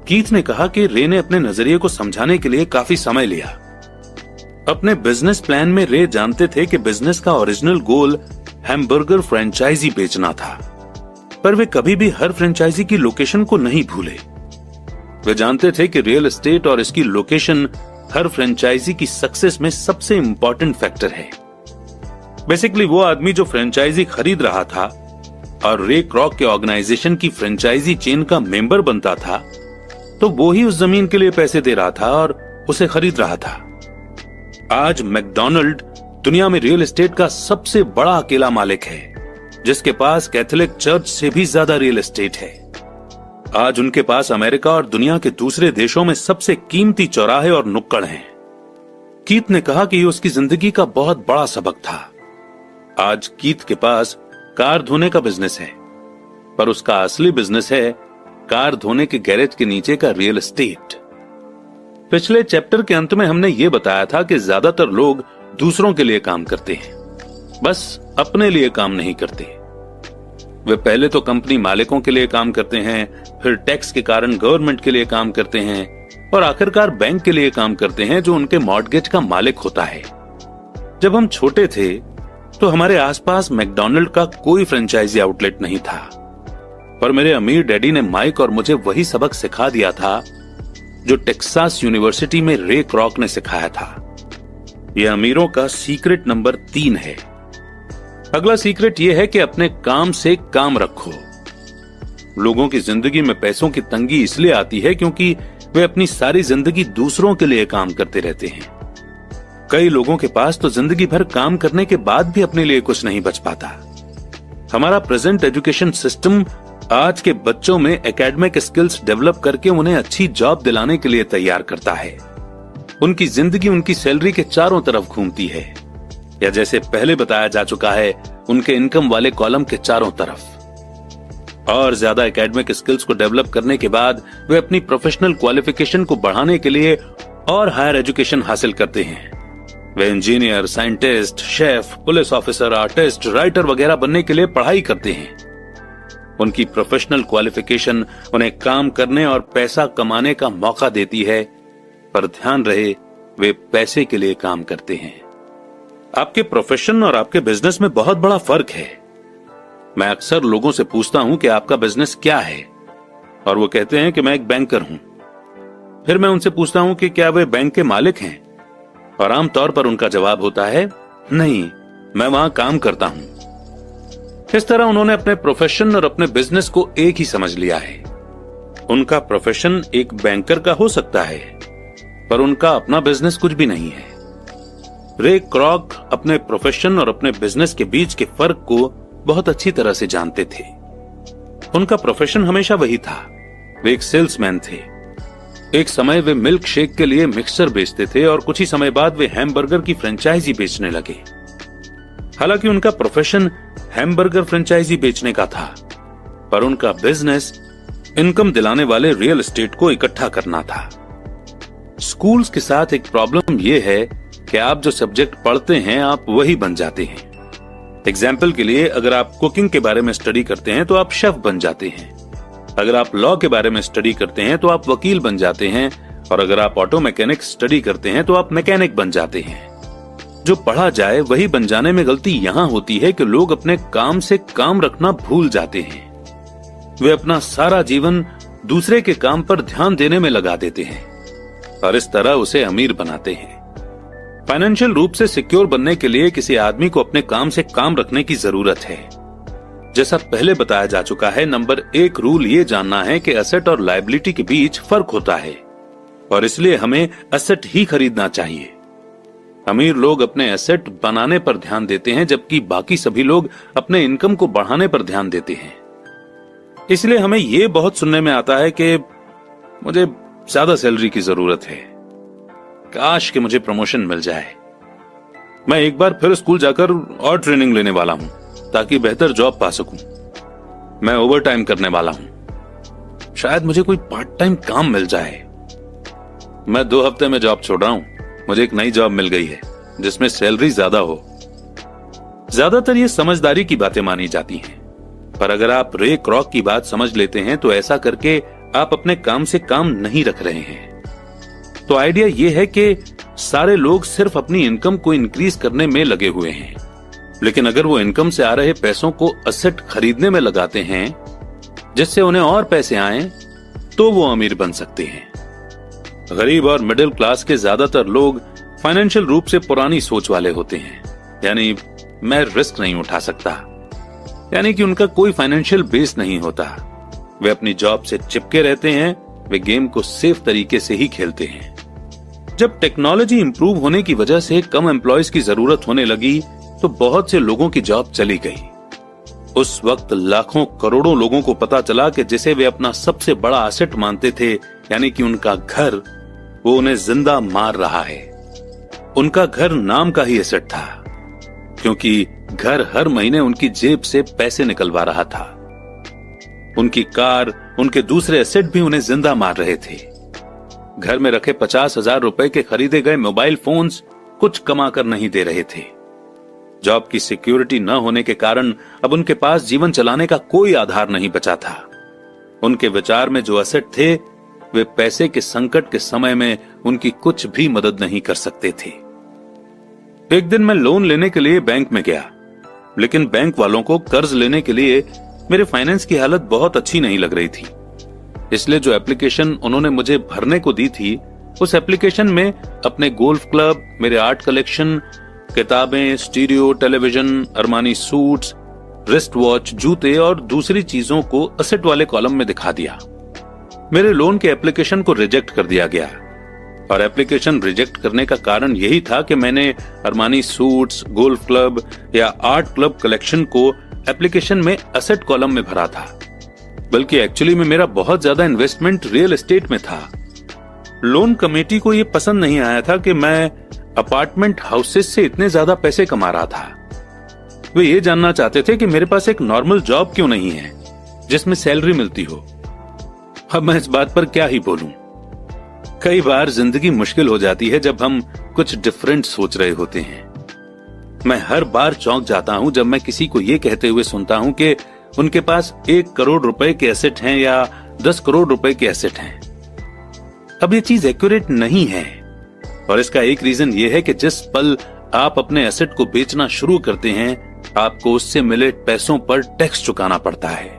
कीथ ने कहा कि रे ने अपने नजरिए को समझाने के लिए काफी समय लिया। अपने बिजनेस प्लान में रे जानते थे कि बिजनेस का ओरिजिनल गोल हैमबर्गर फ्रेंचाइजी बेचना था, पर वे कभी भी हर फ्रेंचाइजी की लोकेशन को नहीं भूले। वे जानते थे कि रियल एस्टेट और इसकी लोकेशन हर फ्रेंचाइजी की सक्सेस में सबसे इंपॉर्टेंट फैक्टर है। बेसिकली वो आदमी जो फ्रेंचाइजी खरीद रहा था और रे क्रॉक के ऑर्गेनाइजेशन की फ्रेंचाइजी चेन का मेंबर बनता था, तो वो ही उस जमीन के लिए पैसे दे रहा था और उसे खरीद रहा था। आज मैकडॉनल्ड दुनिया में रियल एस्टेट का सबसे बड़ा अकेला मालिक है, जिसके पास कैथोलिक चर्च से भी ज्यादा रियल एस्टेट है। आज उनके पास अमेरिका और दुनिया के दूसरे देशों में सबसे कीमती चौराहे और नुक्कड़ हैं। कीथ ने कहा कि ये उसकी जिंदगी का बहुत बड़ा सबक था। आज कीथ के पास कार धोने का बिजनेस है, पर उसका असली बिजनेस है कार धोने के गैरेज के नीचे का रियल एस्टेट। पिछले चैप्टर के अंत में हमने ये बताया था कि ज्यादातर लोग दूसरों के लिए काम करते हैं, बस अपने लिए काम नहीं करते। वे पहले तो कंपनी मालिकों के लिए काम करते हैं, फिर टैक्स के कारण गवर्नमेंट के लिए काम करते हैं और आखिरकार बैंक के लिए काम करते हैं, जो उनके मॉर्गेज का मालिक होता है। जब हम छोटे थे तो हमारे आसपास मैकडॉनल्ड का कोई फ्रेंचाइजी आउटलेट नहीं था, पर मेरे अमीर डैडी ने माइक और मुझे वही सबक सिखा दिया था जो टेक्सास यूनिवर्सिटी में रे क्रॉक ने सिखाया था। यह अमीरों का सीक्रेट नंबर 3 है। अगला सीक्रेट यह है कि अपने काम से काम रखो। लोगों की जिंदगी में पैसों की तंगी इसलिए आती है क्योंकि वे अपनी सारी जिंदगी दूसरों के लिए काम करते रहते हैं। कई लोगों के पास तो जिंदगी भर काम करने के बाद भी अपने लिए कुछ नहीं बच पाता। हमारा प्रेजेंट एजुकेशन सिस्टम आज के बच्चों में एकेडमिक स्किल्स डेवलप करके उन्हें अच्छी जॉब दिलाने के लिए तैयार करता है। उनकी जिंदगी उनकी सैलरी के चारों तरफ घूमती है, या जैसे पहले बताया जा चुका है, उनके इनकम वाले कॉलम के चारों तरफ। और ज्यादा एकेडमिक स्किल्स को डेवलप करने के बाद वे अपनी प्रोफेशनल क्वालिफिकेशन को बढ़ाने के लिए और हायर एजुकेशन हासिल करते हैं। वे engineer, scientist, chef, police officer, artist, writer वगैरह बनने के लिए पढ़ाई करते हैं। उनकी प्रोफेशनल क्वालिफिकेशन उन्हें काम करने और पैसा कमाने का मौका देती है, पर ध्यान रहे वे पैसे के लिए काम करते हैं। आपके प्रोफेशन और आपके बिजनेस में बहुत बड़ा फर्क है। मैं अक्सर लोगों से पूछता हूं कि आपका बिजनेस क्या है, और वो कहते हैं कि मैं एक बैंकर हूं। फिर मैं उनसे पूछता हूं कि क्या वे बैंक के मालिक हैं, और आमतौर पर उनका जवाब होता है, नहीं, मैं वहां काम करता हूं। इस तरह उन्होंने अपने प्रोफेशन और अपने बिजनेस को एक ही समझ लिया है। उनका प्रोफेशन एक बैंकर का हो सकता है, पर उनका अपना बिजनेस कुछ भी नहीं है। रे क्रॉक अपने प्रोफेशन और अपने बिजनेस के बीच के फर्क को बहुत अच्छी तरह से जानते थे। उनका प्रोफेशन हमेशा वही था, वे एक सेल्समैन थे। एक समय वे मिल्क शेक के लिए मिक्सचर बेचते थे और कुछ ही समय बाद वे हैमबर्गर की फ्रेंचाइजी बेचने लगे। हालांकि उनका प्रोफेशन हैमबर्गर फ्रेंचाइजी बेचने का था, पर उनका बिजनेस इनकम दिलाने वाले रियल एस्टेट को इकट्ठा करना था। स्कूल्स के साथ एक प्रॉब्लम यह है कि आप जो सब्जेक्ट पढ़ते हैं आप वही बन जाते हैं। एग्जाम्पल के लिए, अगर आप कुकिंग के बारे में स्टडी करते हैं तो आप शेफ बन जाते हैं। अगर आप लॉ के बारे में स्टडी करते हैं तो आप वकील बन जाते हैं। और अगर आप ऑटो मैकेनिक स्टडी करते हैं तो आप मैकेनिक बन जाते हैं। जो पढ़ा जाए वही बन जाने में गलती यहां होती है कि लोग अपने काम से काम रखना भूल जाते हैं। वे अपना सारा जीवन दूसरे के काम पर ध्यान देने में लगा देते हैं और इस तरह उसे अमीर बनाते हैं। फाइनेंशियल रूप से सिक्योर बनने के लिए किसी आदमी को अपने काम से काम रखने की जरूरत है। जैसा पहले बताया जा चुका है, नंबर 1 रूल ये जानना है कि एसेट और लायबिलिटी के बीच फर्क होता है और इसलिए हमें एसेट ही खरीदना चाहिए। अमीर लोग अपने एसेट बनाने पर ध्यान देते हैं जबकि बाकी सभी लोग अपने इनकम को बढ़ाने पर ध्यान देते हैं। इसलिए हमें यह बहुत सुनने में आता है कि मुझे ज्यादा सैलरी की जरूरत है, काश कि मुझे प्रमोशन मिल जाए, मैं एक बार फिर स्कूल जाकर और ट्रेनिंग लेने वाला हूं ताकि बेहतर जॉब पा सकूं, मैं ओवर टाइम करने वाला हूं, शायद मुझे कोई पार्ट टाइम काम मिल जाए, मैं 2 हफ्ते में जॉब छोड़ रहा हूं, मुझे एक नई जॉब मिल गई है जिसमें सैलरी ज्यादा हो। ज्यादातर ये समझदारी की बातें मानी जाती हैं, पर अगर आप रे क्रॉक की बात समझ लेते हैं तो ऐसा करके आप अपने काम से काम नहीं रख रहे हैं। तो आइडिया यह है कि सारे लोग सिर्फ अपनी इनकम को इंक्रीज करने में लगे हुए हैं, लेकिन अगर वो इनकम से आ रहे पैसों को एसेट खरीदने में लगाते हैं जिससे उन्हें और पैसे आएं, तो वो अमीर बन सकते हैं। गरीब और मिडिल क्लास के ज्यादातर लोग फाइनेंशियल रूप से पुरानी सोच वाले होते हैं, यानी मैं रिस्क नहीं उठा सकता, यानी कि उनका कोई फाइनेंशियल बेस नहीं होता। वे अपनी जॉब से चिपके रहते हैं, वे गेम को सेफ तरीके से ही खेलते हैं। जब टेक्नोलॉजी इंप्रूव होने की वजह से कम एम्प्लॉयज की जरूरत होने लगी तो बहुत से लोगों की जॉब चली गई। उस वक्त लाखों करोड़ों लोगों को पता चला कि जिसे वे अपना सबसे बड़ा एसेट मानते थे, यानी कि उनका घर, वो उन्हें जिंदा मार रहा है। उनका घर नाम का ही एसेट था, क्योंकि घर हर महीने उनकी जेब से पैसे निकलवा रहा था। उनकी कार, उनके दूसरे एसेट भी उन्हें जिंदा मार रहे थे। घर में रखे 50,000 रुपए के खरीदे गए मोबाइल फोन्स कुछ कमा कर नहीं दे रहे थे। जॉब की सिक्योरिटी न होने के कारण अब उनके पास जीवन चलाने का कोई आधार नहीं बचा था। उनके विचार में जो एसेट थे वे पैसे के संकट के समय में उनकी कुछ भी मदद नहीं कर सकते थे। एक दिन मैं लोन लेने के लिए बैंक में गया, लेकिन बैंक वालों को कर्ज लेने के लिए मेरे फाइनेंस की हालत बहुत अच्छी नहीं लग रही थी। इसलिए जो एप्लीकेशन उन्होंने मुझे भरने को दी थी, उस एप्लीकेशन में अपने गोल्फ क्लब, मेरे आर्ट कलेक्शन, किताबें, stereo, television, Armani suits, wrist watch, जूते और दूसरी चीजों को एसेट वाले कॉलम में दिखा दिया। मेरे लोन के एप्लीकेशन को रिजेक्ट कर दिया गया और एप्लीकेशन रिजेक्ट करने का कारण यही था कि मैंने अरमानी सूट्स, गोल्फ क्लब या आर्ट क्लब कलेक्शन को एप्लीकेशन में एसेट कॉलम में भरा था, बल्कि एक्चुअली में मेरा बहुत ज्यादा इन्वेस्टमेंट रियल एस्टेट में था। लोन कमेटी को यह पसंद नहीं आया था कि मैं अपार्टमेंट हाउसेस से इतने ज्यादा पैसे कमा रहा था। वे ये जानना चाहते थे कि मेरे पास एक नॉर्मल जॉब क्यों नहीं है जिसमें सैलरी मिलती हो। अब मैं इस बात पर क्या ही बोलूं। कई बार जिंदगी मुश्किल हो जाती है जब हम कुछ डिफरेंट सोच रहे होते हैं। मैं हर बार चौंक जाता हूं जब मैं किसी को यह कहते हुए सुनता हूं कि उनके पास 1 करोड़ रुपए के एसेट हैं या 10 करोड़ रुपए के एसेट हैं। अब ये चीज एक्यूरेट नहीं है और इसका एक रीजन ये है कि जिस पल आप अपने एसेट को बेचना शुरू करते हैं, आपको उससे मिले पैसों पर टैक्स चुकाना पड़ता है।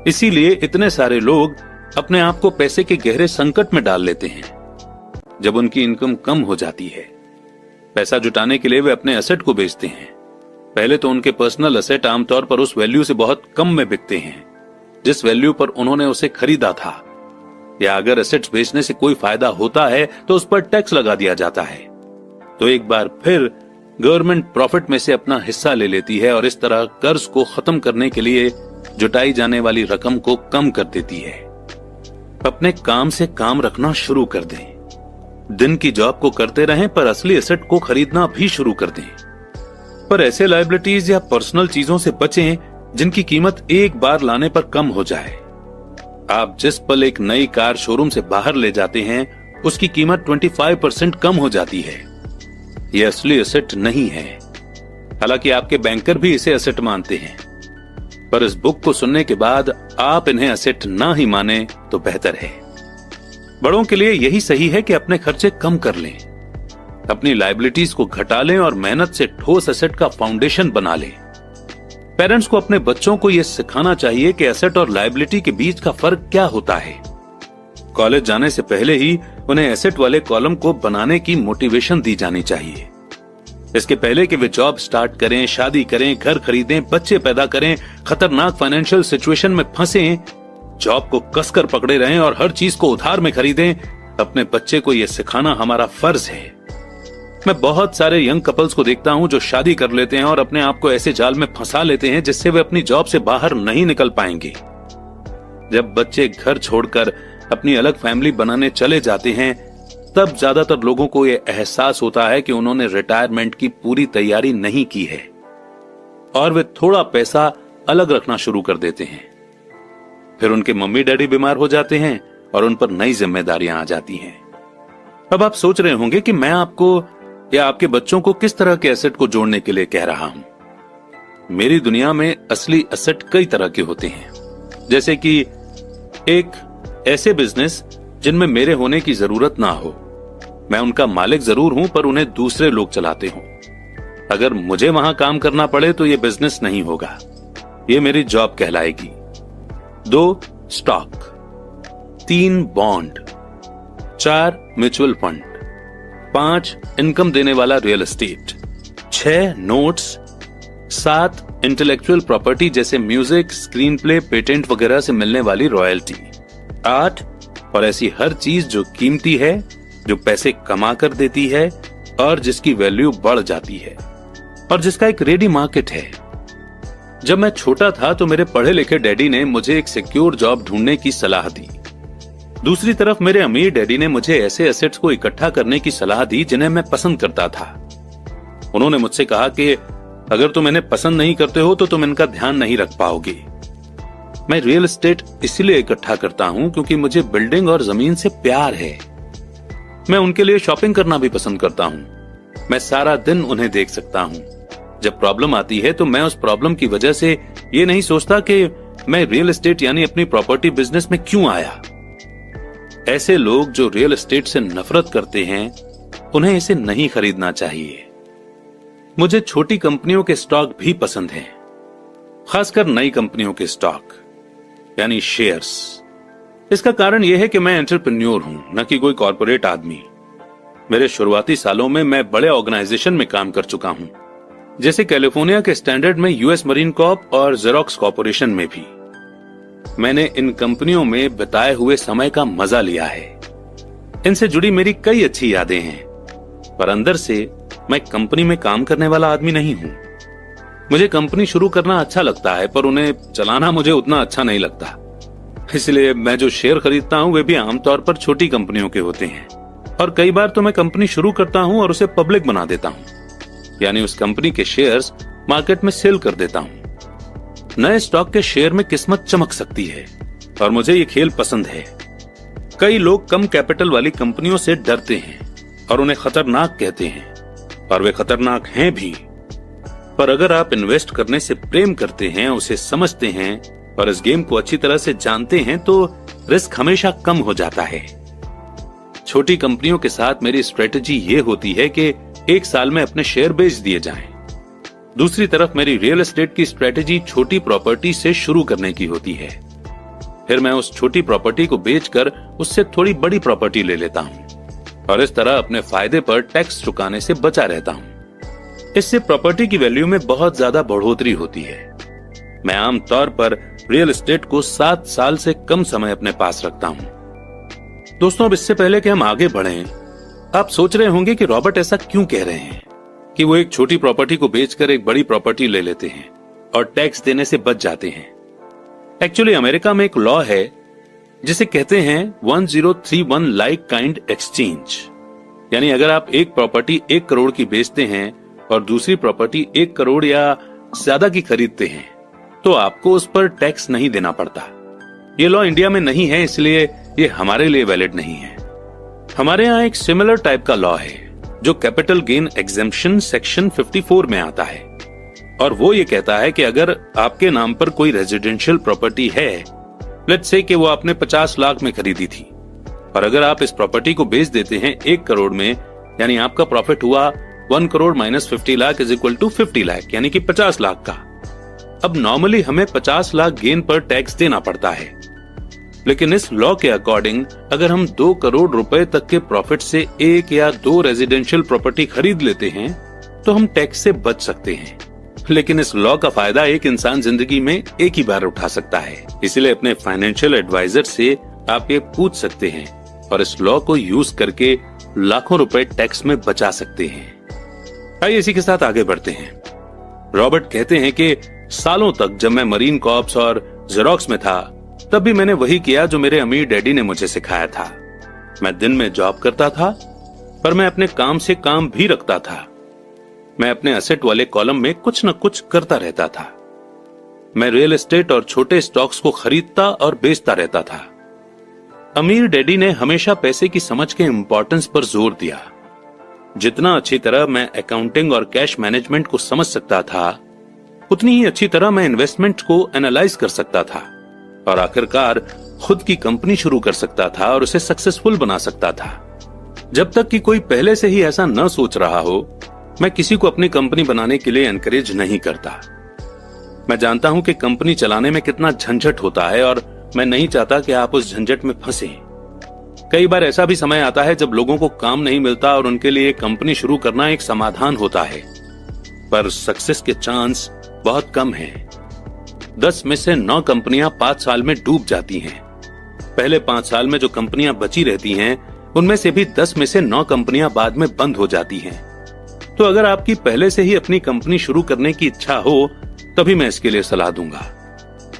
इसीलिए इतने सारे लोग अपने आप को पैसे के गहरे संकट में डाल लेते हैं जब उनकी इनकम कम हो जाती है। पैसा जुटाने के लिए वे अपने एसेट को बेचते हैं। पहले तो उनके पर्सनल एसेट आमतौर पर उस वैल्यू से बहुत कम में बिकते हैं जिस वैल्यू पर उन्होंने उसे खरीदा था, या अगर एसेट्स बेचने से कोई फायदा होता है तो उस पर टैक्स लगा दिया जाता है। तो एक बार फिर गवर्नमेंट प्रॉफिट में से अपना हिस्सा ले लेती है और इस तरह कर्ज को खत्म करने के लिए जुटाई जाने वाली रकम को कम कर देती है। अपने काम से काम रखना शुरू कर दें। दिन की जॉब को करते रहें पर असली एसेट को खरीदना भी शुरू कर दें। पर ऐसे लायबिलिटीज या पर्सनल चीजों से बचें जिनकी कीमत एक बार लाने पर कम हो जाए। आप जिस पल एक नई कार शोरूम से बाहर ले जाते हैं उसकी कीमत 25% कम हो जाती है। यह असली एसेट नहीं है। हालांकि आपके बैंकर भी इसे एसेट मानते हैं, पर इस बुक को सुनने के बाद आप इन्हें एसेट ना ही माने तो बेहतर है। बड़ों के लिए यही सही है कि अपने खर्चे कम कर लें, अपनी लायबिलिटीज को घटा लें और मेहनत से ठोस एसेट का फाउंडेशन बना लें। पेरेंट्स को अपने बच्चों को यह सिखाना चाहिए कि एसेट और लायबिलिटी के बीच का फर्क क्या होता है। कॉलेज जाने से पहले ही उन्हें एसेट वाले कॉलम को बनाने की मोटिवेशन दी जानी चाहिए। इसके पहले कि वे जॉब स्टार्ट करें, शादी करें, घर खरीदें, बच्चे पैदा करें, खतरनाक फाइनेंशियल सिचुएशन में फंसें, जॉब को कसकर पकड़े रहें और हर चीज को उधार में खरीदें, अपने बच्चे को यह सिखाना हमारा फर्ज है। मैं बहुत सारे यंग कपल्स को देखता हूं जो शादी कर लेते हैं और अपने आप को ऐसे जाल में फंसा लेते हैं जिससे वे अपनी जॉब से बाहर नहीं निकल पाएंगे। जब बच्चे घर छोड़कर अपनी अलग फैमिली बनाने चले जाते हैं, तब ज्यादातर लोगों को यह एहसास होता है कि उन्होंने रिटायरमेंट की पूरी तैयारी नहीं की है और वे थोड़ा पैसा अलग रखना शुरू कर देते हैं। फिर उनके मम्मी डैडी बीमार हो जाते हैं और उन पर नई जिम्मेदारियां आ जाती हैं। अब आप सोच रहे होंगे कि मैं आपको या आपके बच्चों को किस तरह के एसेट को जोड़ने के लिए कह रहा हूं। मेरी दुनिया में असली एसेट कई तरह के होते हैं, जैसे कि एक ऐसे बिजनेस जिनमें मेरे होने की जरूरत ना हो। मैं उनका मालिक जरूर हूं पर उन्हें दूसरे लोग चलाते हों। अगर मुझे वहां काम करना पड़े तो यह बिजनेस नहीं होगा, यह मेरी जॉब कहलाएगी। 2 stock, 3 bond, 4 mutual fund, 5 income देने वाला real estate, 6 notes, 7 intellectual property जैसे म्यूजिक, स्क्रीन प्ले, पेटेंट वगैरह से मिलने वाली रॉयल्टी, 8 और ऐसी हर चीज जो कीमती है, जो पैसे कमा कर देती है और जिसकी वैल्यू बढ़ जाती है और जिसका एक रेडी मार्केट है। जब मैं छोटा था तो मेरे पढ़े लिखे डैडी ने मुझे एक सिक्योर जॉब ढूंढने की सलाह दी। दूसरी तरफ मेरे अमीर डैडी ने मुझे ऐसे एसेट्स को इकट्ठा करने की सलाह दी जिन्हें मैं पसंद करता था। उन्होंने मुझसे कहा कि अगर तुम इन्हें पसंद नहीं करते हो तो तुम इनका ध्यान नहीं रख पाओगे। मैं रियल एस्टेट इसलिए इकट्ठा करता हूं क्योंकि मुझे बिल्डिंग और जमीन से प्यार है। मैं उनके लिए शॉपिंग करना भी पसंद करता हूं। मैं सारा दिन उन्हें देख सकता हूं। जब प्रॉब्लम आती है तो मैं उस प्रॉब्लम की वजह से ये नहीं सोचता कि मैं रियल एस्टेट यानी अपनी प्रॉपर्टी बिजनेस में क्यों आया। ऐसे लोग जो रियल एस्टेट से नफरत करते हैं, उन्हें इसे नहीं खरीदना चाहिए। मुझे छोटी कंपनियों के स्टॉक भी पसंद हैं, खासकर नई कंपनियों के स्टॉक यानी शेयर्स। इसका कारण यह है कि मैं एंटरप्रेन्योर हूं, न कि कोई कॉर्पोरेट आदमी। मेरे शुरुआती सालों में मैं बड़े ऑर्गेनाइजेशन में काम कर चुका हूं, जैसे कैलिफोर्निया के स्टैंडर्ड में यूएस मरीन कॉर्प और जेरोक्स कॉर्पोरेशन में भी। मैंने इन कंपनियों में बिताए हुए समय का मजा लिया है। इनसे जुड़ी मेरी कई अच्छी यादें हैं, पर अंदर से मैं कंपनी में काम करने वाला आदमी नहीं हूं। मुझे कंपनी शुरू करना अच्छा लगता है, पर उन्हें चलाना मुझे उतना अच्छा नहीं लगता। इसलिए मैं जो शेयर खरीदता हूं वे भी आमतौर पर छोटी कंपनियों के होते हैं, और कई बार तो मैं कंपनी शुरू करता हूं और उसे पब्लिक बना देता हूं, यानी उस कंपनी के शेयर्स मार्केट में सेल कर देता हूं। नए स्टॉक के शेयर में किस्मत चमक सकती है और मुझे ये खेल पसंद है। कई लोग कम कैपिटल वाली कंपनियों से डरते हैं और उन्हें खतरनाक कहते हैं, और वे खतरनाक हैं भी। पर अगर आप इन्वेस्ट करने से प्रेम करते हैं, उसे समझते हैं और इस गेम को अच्छी तरह से जानते हैं, तो रिस्क हमेशा कम हो जाता है। छोटी कंपनियों के साथ मेरी स्ट्रेटेजी ये होती है कि 1 साल में अपने शेयर बेच दिए जाएं। दूसरी तरफ मेरी रियल एस्टेट की स्ट्रेटेजी छोटी प्रॉपर्टी से शुरू करने की होती है। फिर मैं उस छोटी प्रॉपर्टी को बेचकर उससे थोड़ी बड़ी प्रॉपर्टी ले लेता हूं और इस तरह अपने फायदे पर टैक्स चुकाने से बचा रहता हूं। इससे प्रॉपर्टी की वैल्यू में बहुत ज्यादा बढ़ोतरी होती है। मैं आमतौर पर रियल एस्टेट को 7 साल से कम समय अपने पास रखता हूं। दोस्तों, अब इससे पहले कि हम आगे बढ़ें, आप सोच रहे होंगे कि रॉबर्ट ऐसा क्यों कह रहे हैं कि वो एक छोटी प्रॉपर्टी को बेचकर एक बड़ी प्रॉपर्टी ले लेते हैं और टैक्स देने से बच जाते हैं। एक्चुअली अमेरिका में एक लॉ है जिसे कहते हैं 1031 लाइक काइंड एक्सचेंज, यानी अगर आप एक प्रॉपर्टी 1 करोड़ की बेचते हैं और दूसरी प्रॉपर्टी 1 करोड़ या ज्यादा की खरीदते हैं, तो आपको उस पर टैक्स नहीं देना पड़ता। ये लॉ इंडिया में नहीं है, इसलिए ये हमारे लिए वैलिड नहीं है। हमारे यहाँ एक सिमिलर टाइप का लॉ है जो कैपिटल गेन एग्जेम्पशन सेक्शन 54 में आता है, और वो ये कहता है कि अगर आपके नाम पर कोई रेजिडेंशियल प्रॉपर्टी है, लेट्स से कि वो आपने 50 लाख में खरीदी थी, और अगर आप इस प्रॉपर्टी को बेच देते हैं 1 करोड़ में, यानी आपका प्रॉफिट हुआ 1 crore minus 50 lakh is equal to 50 lakh, यानी कि 50 लाख का। अब नॉर्मली हमें 50 लाख गेन पर टैक्स देना पड़ता है, लेकिन इस लॉ के अकॉर्डिंग अगर हम 2 करोड़ रुपए तक के प्रॉफिट से 1 या 2 रेजिडेंशियल प्रॉपर्टी खरीद लेते हैं तो हम टैक्स से बच सकते हैं। लेकिन इस लॉ का फायदा एक इंसान जिंदगी में एक ही बार उठा सकता है, इसलिए अपने फाइनेंशियल एडवाइजर से आप ये पूछ सकते हैं और इस लॉ को यूज करके लाखों रुपए टैक्स में बचा सकते हैं। आइए इसी के साथ आगे बढ़ते हैं। रॉबर्ट कहते हैं कि सालों तक जब मैं मरीन कॉर्प्स और जेरोक्स में था तब भी मैंने वही किया जो मेरे अमीर डैडी ने मुझे सिखाया था। मैं दिन में जॉब करता था, पर मैं अपने काम से काम भी रखता था। मैं अपने असेट वाले कॉलम में कुछ न कुछ करता रहता था। मैं रियल एस्टेट और छोटे स्टॉक्स को खरीदता और बेचता रहता था। अमीर डैडी ने हमेशा पैसे की समझ के इंपॉर्टेंस पर जोर दिया। जितना अच्छी तरह मैं अकाउंटिंग और कैश मैनेजमेंट को समझ सकता था, उतनी ही अच्छी तरह मैं इन्वेस्टमेंट को एनालाइज कर सकता था और आखिरकार खुद की कंपनी शुरू कर सकता था और उसे सक्सेसफुल बना सकता था। जब तक कि कोई पहले से ही ऐसा न सोच रहा हो, मैं किसी को अपनी कंपनी बनाने के लिए एनकरेज नहीं करता। मैं जानता हूं कि कंपनी चलाने में कितना झंझट होता है और मैं नहीं चाहता कि आप उस झंझट में फंसे। कई बार ऐसा भी समय आता है जब लोगों को काम नहीं मिलता और उनके लिए कंपनी शुरू करना एक समाधान होता है, पर सक्सेस के चांस बहुत कम हैं। 10 में से 9 कंपनियां 5 साल में डूब जाती हैं। पहले 5 साल में जो कंपनियां बची रहती हैं, उनमें से भी 10 में से 9 कंपनियां बाद में बंद हो जाती हैं। तो अगर आपकी पहले से ही अपनी कंपनी शुरू करने की इच्छा हो, तभी मैं इसके लिए सलाह दूंगा।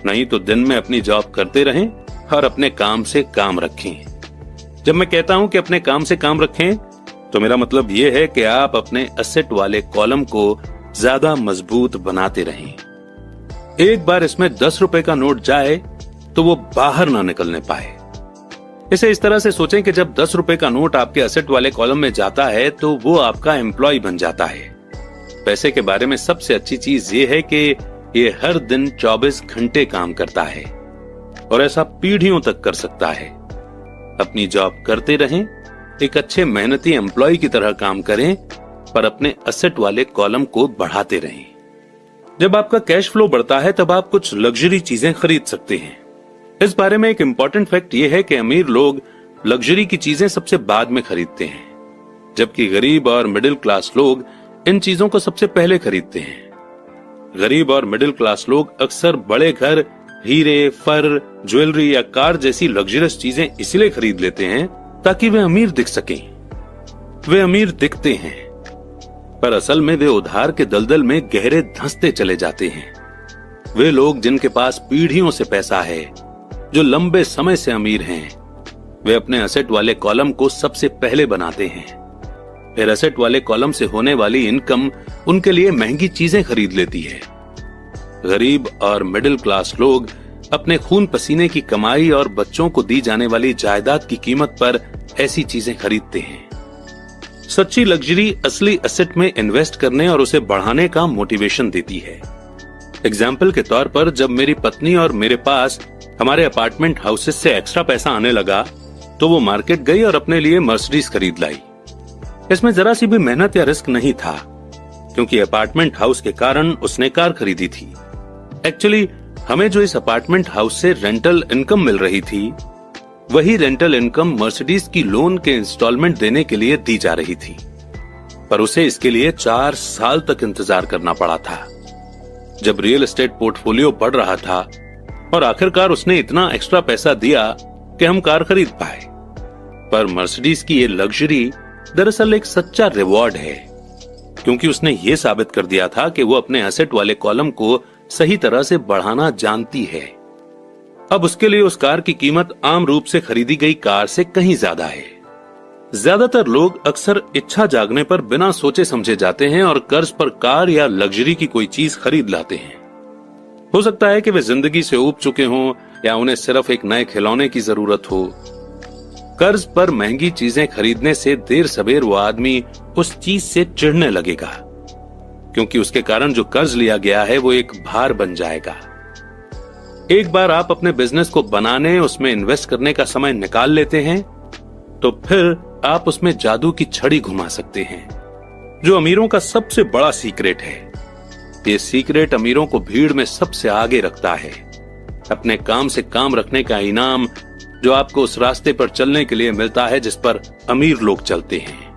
नहीं तो दिन में अपनी जॉब करते रहें और अपने काम से काम रखें। जब मैं कहता हूं कि अपने काम से काम रखें, तो मेरा मतलब यह है कि आप अपने एसेट वाले कॉलम को ज्यादा मजबूत बनाते रहें। एक बार इसमें 10 रुपए का नोट जाए तो वो बाहर ना निकलने पाए। इसे इस तरह से सोचें कि जब 10 रुपए का नोट आपके एसेट वाले कॉलम में जाता है तो वो आपका एम्प्लॉय बन जाता है। पैसे के बारे में सबसे अच्छी चीज ये है कि ये हर दिन 24 घंटे काम करता है और ऐसा पीढ़ियों तक कर सकता है। अपनी जॉब करते रहें, एक अच्छे मेहनती एम्प्लॉय की तरह काम करें, पर अपने एसेट वाले कॉलम को बढ़ाते रहें। जब आपका कैश फ्लो बढ़ता है तब आप कुछ लग्जरी चीजें खरीद सकते हैं। इस बारे में एक इंपॉर्टेंट फैक्ट यह है कि अमीर लोग लग्जरी की चीजें सबसे बाद में खरीदते हैं, जबकि गरीब और मिडिल क्लास लोग इन चीजों को सबसे पहले खरीदते हैं। गरीब और मिडिल क्लास लोग अक्सर बड़े घर, हीरे, फर, ज्वेलरी या कार जैसी लग्जरियस चीजें इसलिए खरीद लेते हैं ताकि वे अमीर दिख सकें। वे अमीर दिखते हैं, पर असल में वे उधार के दलदल में गहरे धंसते चले जाते हैं। वे लोग जिनके पास पीढ़ियों से पैसा है, जो लंबे समय से अमीर हैं, वे अपने एसेट वाले कॉलम को सबसे पहले बनाते हैं। फिर एसेट वाले कॉलम से होने वाली इनकम उनके लिए महंगी चीजें खरीद लेती है। गरीब और मिडिल क्लास लोग अपने खून पसीने की कमाई और बच्चों को दी जाने वाली जायदाद की कीमत पर ऐसी चीजें खरीदते हैं। सच्ची लग्जरी असली एसेट में इन्वेस्ट करने और उसे बढ़ाने का मोटिवेशन देती है। एग्जाम्पल के तौर पर जब मेरी पत्नी और मेरे पास हमारे अपार्टमेंट हाउसेस से एक्स्ट्रा पैसा आने लगा तो वो मार्केट गई और अपने लिए मर्सिडीज खरीद लाई। इसमें जरा सी भी मेहनत या रिस्क नहीं था, क्योंकि अपार्टमेंट हाउस के कारण उसने कार खरीदी थी। एक्चुअली हमें जो इस अपार्टमेंट हाउस से रेंटल इनकम मिल रही थी, वही रेंटल इनकम मर्सिडीज की लोन के इंस्टॉलमेंट देने के लिए दी जा रही थी, पर उसे इसके लिए 4 साल तक इंतजार करना पड़ा था। जब रियल एस्टेट पोर्टफोलियो बढ़ रहा था और आखिरकार उसने इतना एक्स्ट्रा पैसा दिया कि हम कार खरीद पाए। पर मर्सिडीज की ये लग्जरी दरअसल एक सच्चा रिवॉर्ड है, क्योंकि उसने ये साबित कर दिया था कि वो अपने एसेट वाले कॉलम को सही तरह से बढ़ाना जानती है। अब उसके लिए उस कार की कीमत आम रूप से खरीदी गई कार से कहीं ज्यादा है। ज्यादातर लोग अक्सर इच्छा जागने पर बिना सोचे समझे जाते हैं और कर्ज पर कार या लग्जरी की कोई चीज खरीद लाते हैं। हो सकता है कि वे जिंदगी से ऊब चुके हों या उन्हें सिर्फ एक नए खिलौने की जरूरत हो। कर्ज पर महंगी चीजें खरीदने से देर सबेर वो आदमी उस चीज से चिढ़ने लगेगा, क्योंकि उसके कारण जो कर्ज लिया गया है वो एक भार बन जाएगा। एक बार आप अपने बिजनेस को बनाने, उसमें इन्वेस्ट करने का समय निकाल लेते हैं, तो फिर आप उसमें जादू की छड़ी घुमा सकते हैं, जो अमीरों का सबसे बड़ा सीक्रेट है। ये सीक्रेट अमीरों को भीड़ में सबसे आगे रखता है। अपने काम से काम रखने का इनाम जो आपको उस रास्ते पर चलने के लिए मिलता है जिस पर अमीर लोग चलते हैं।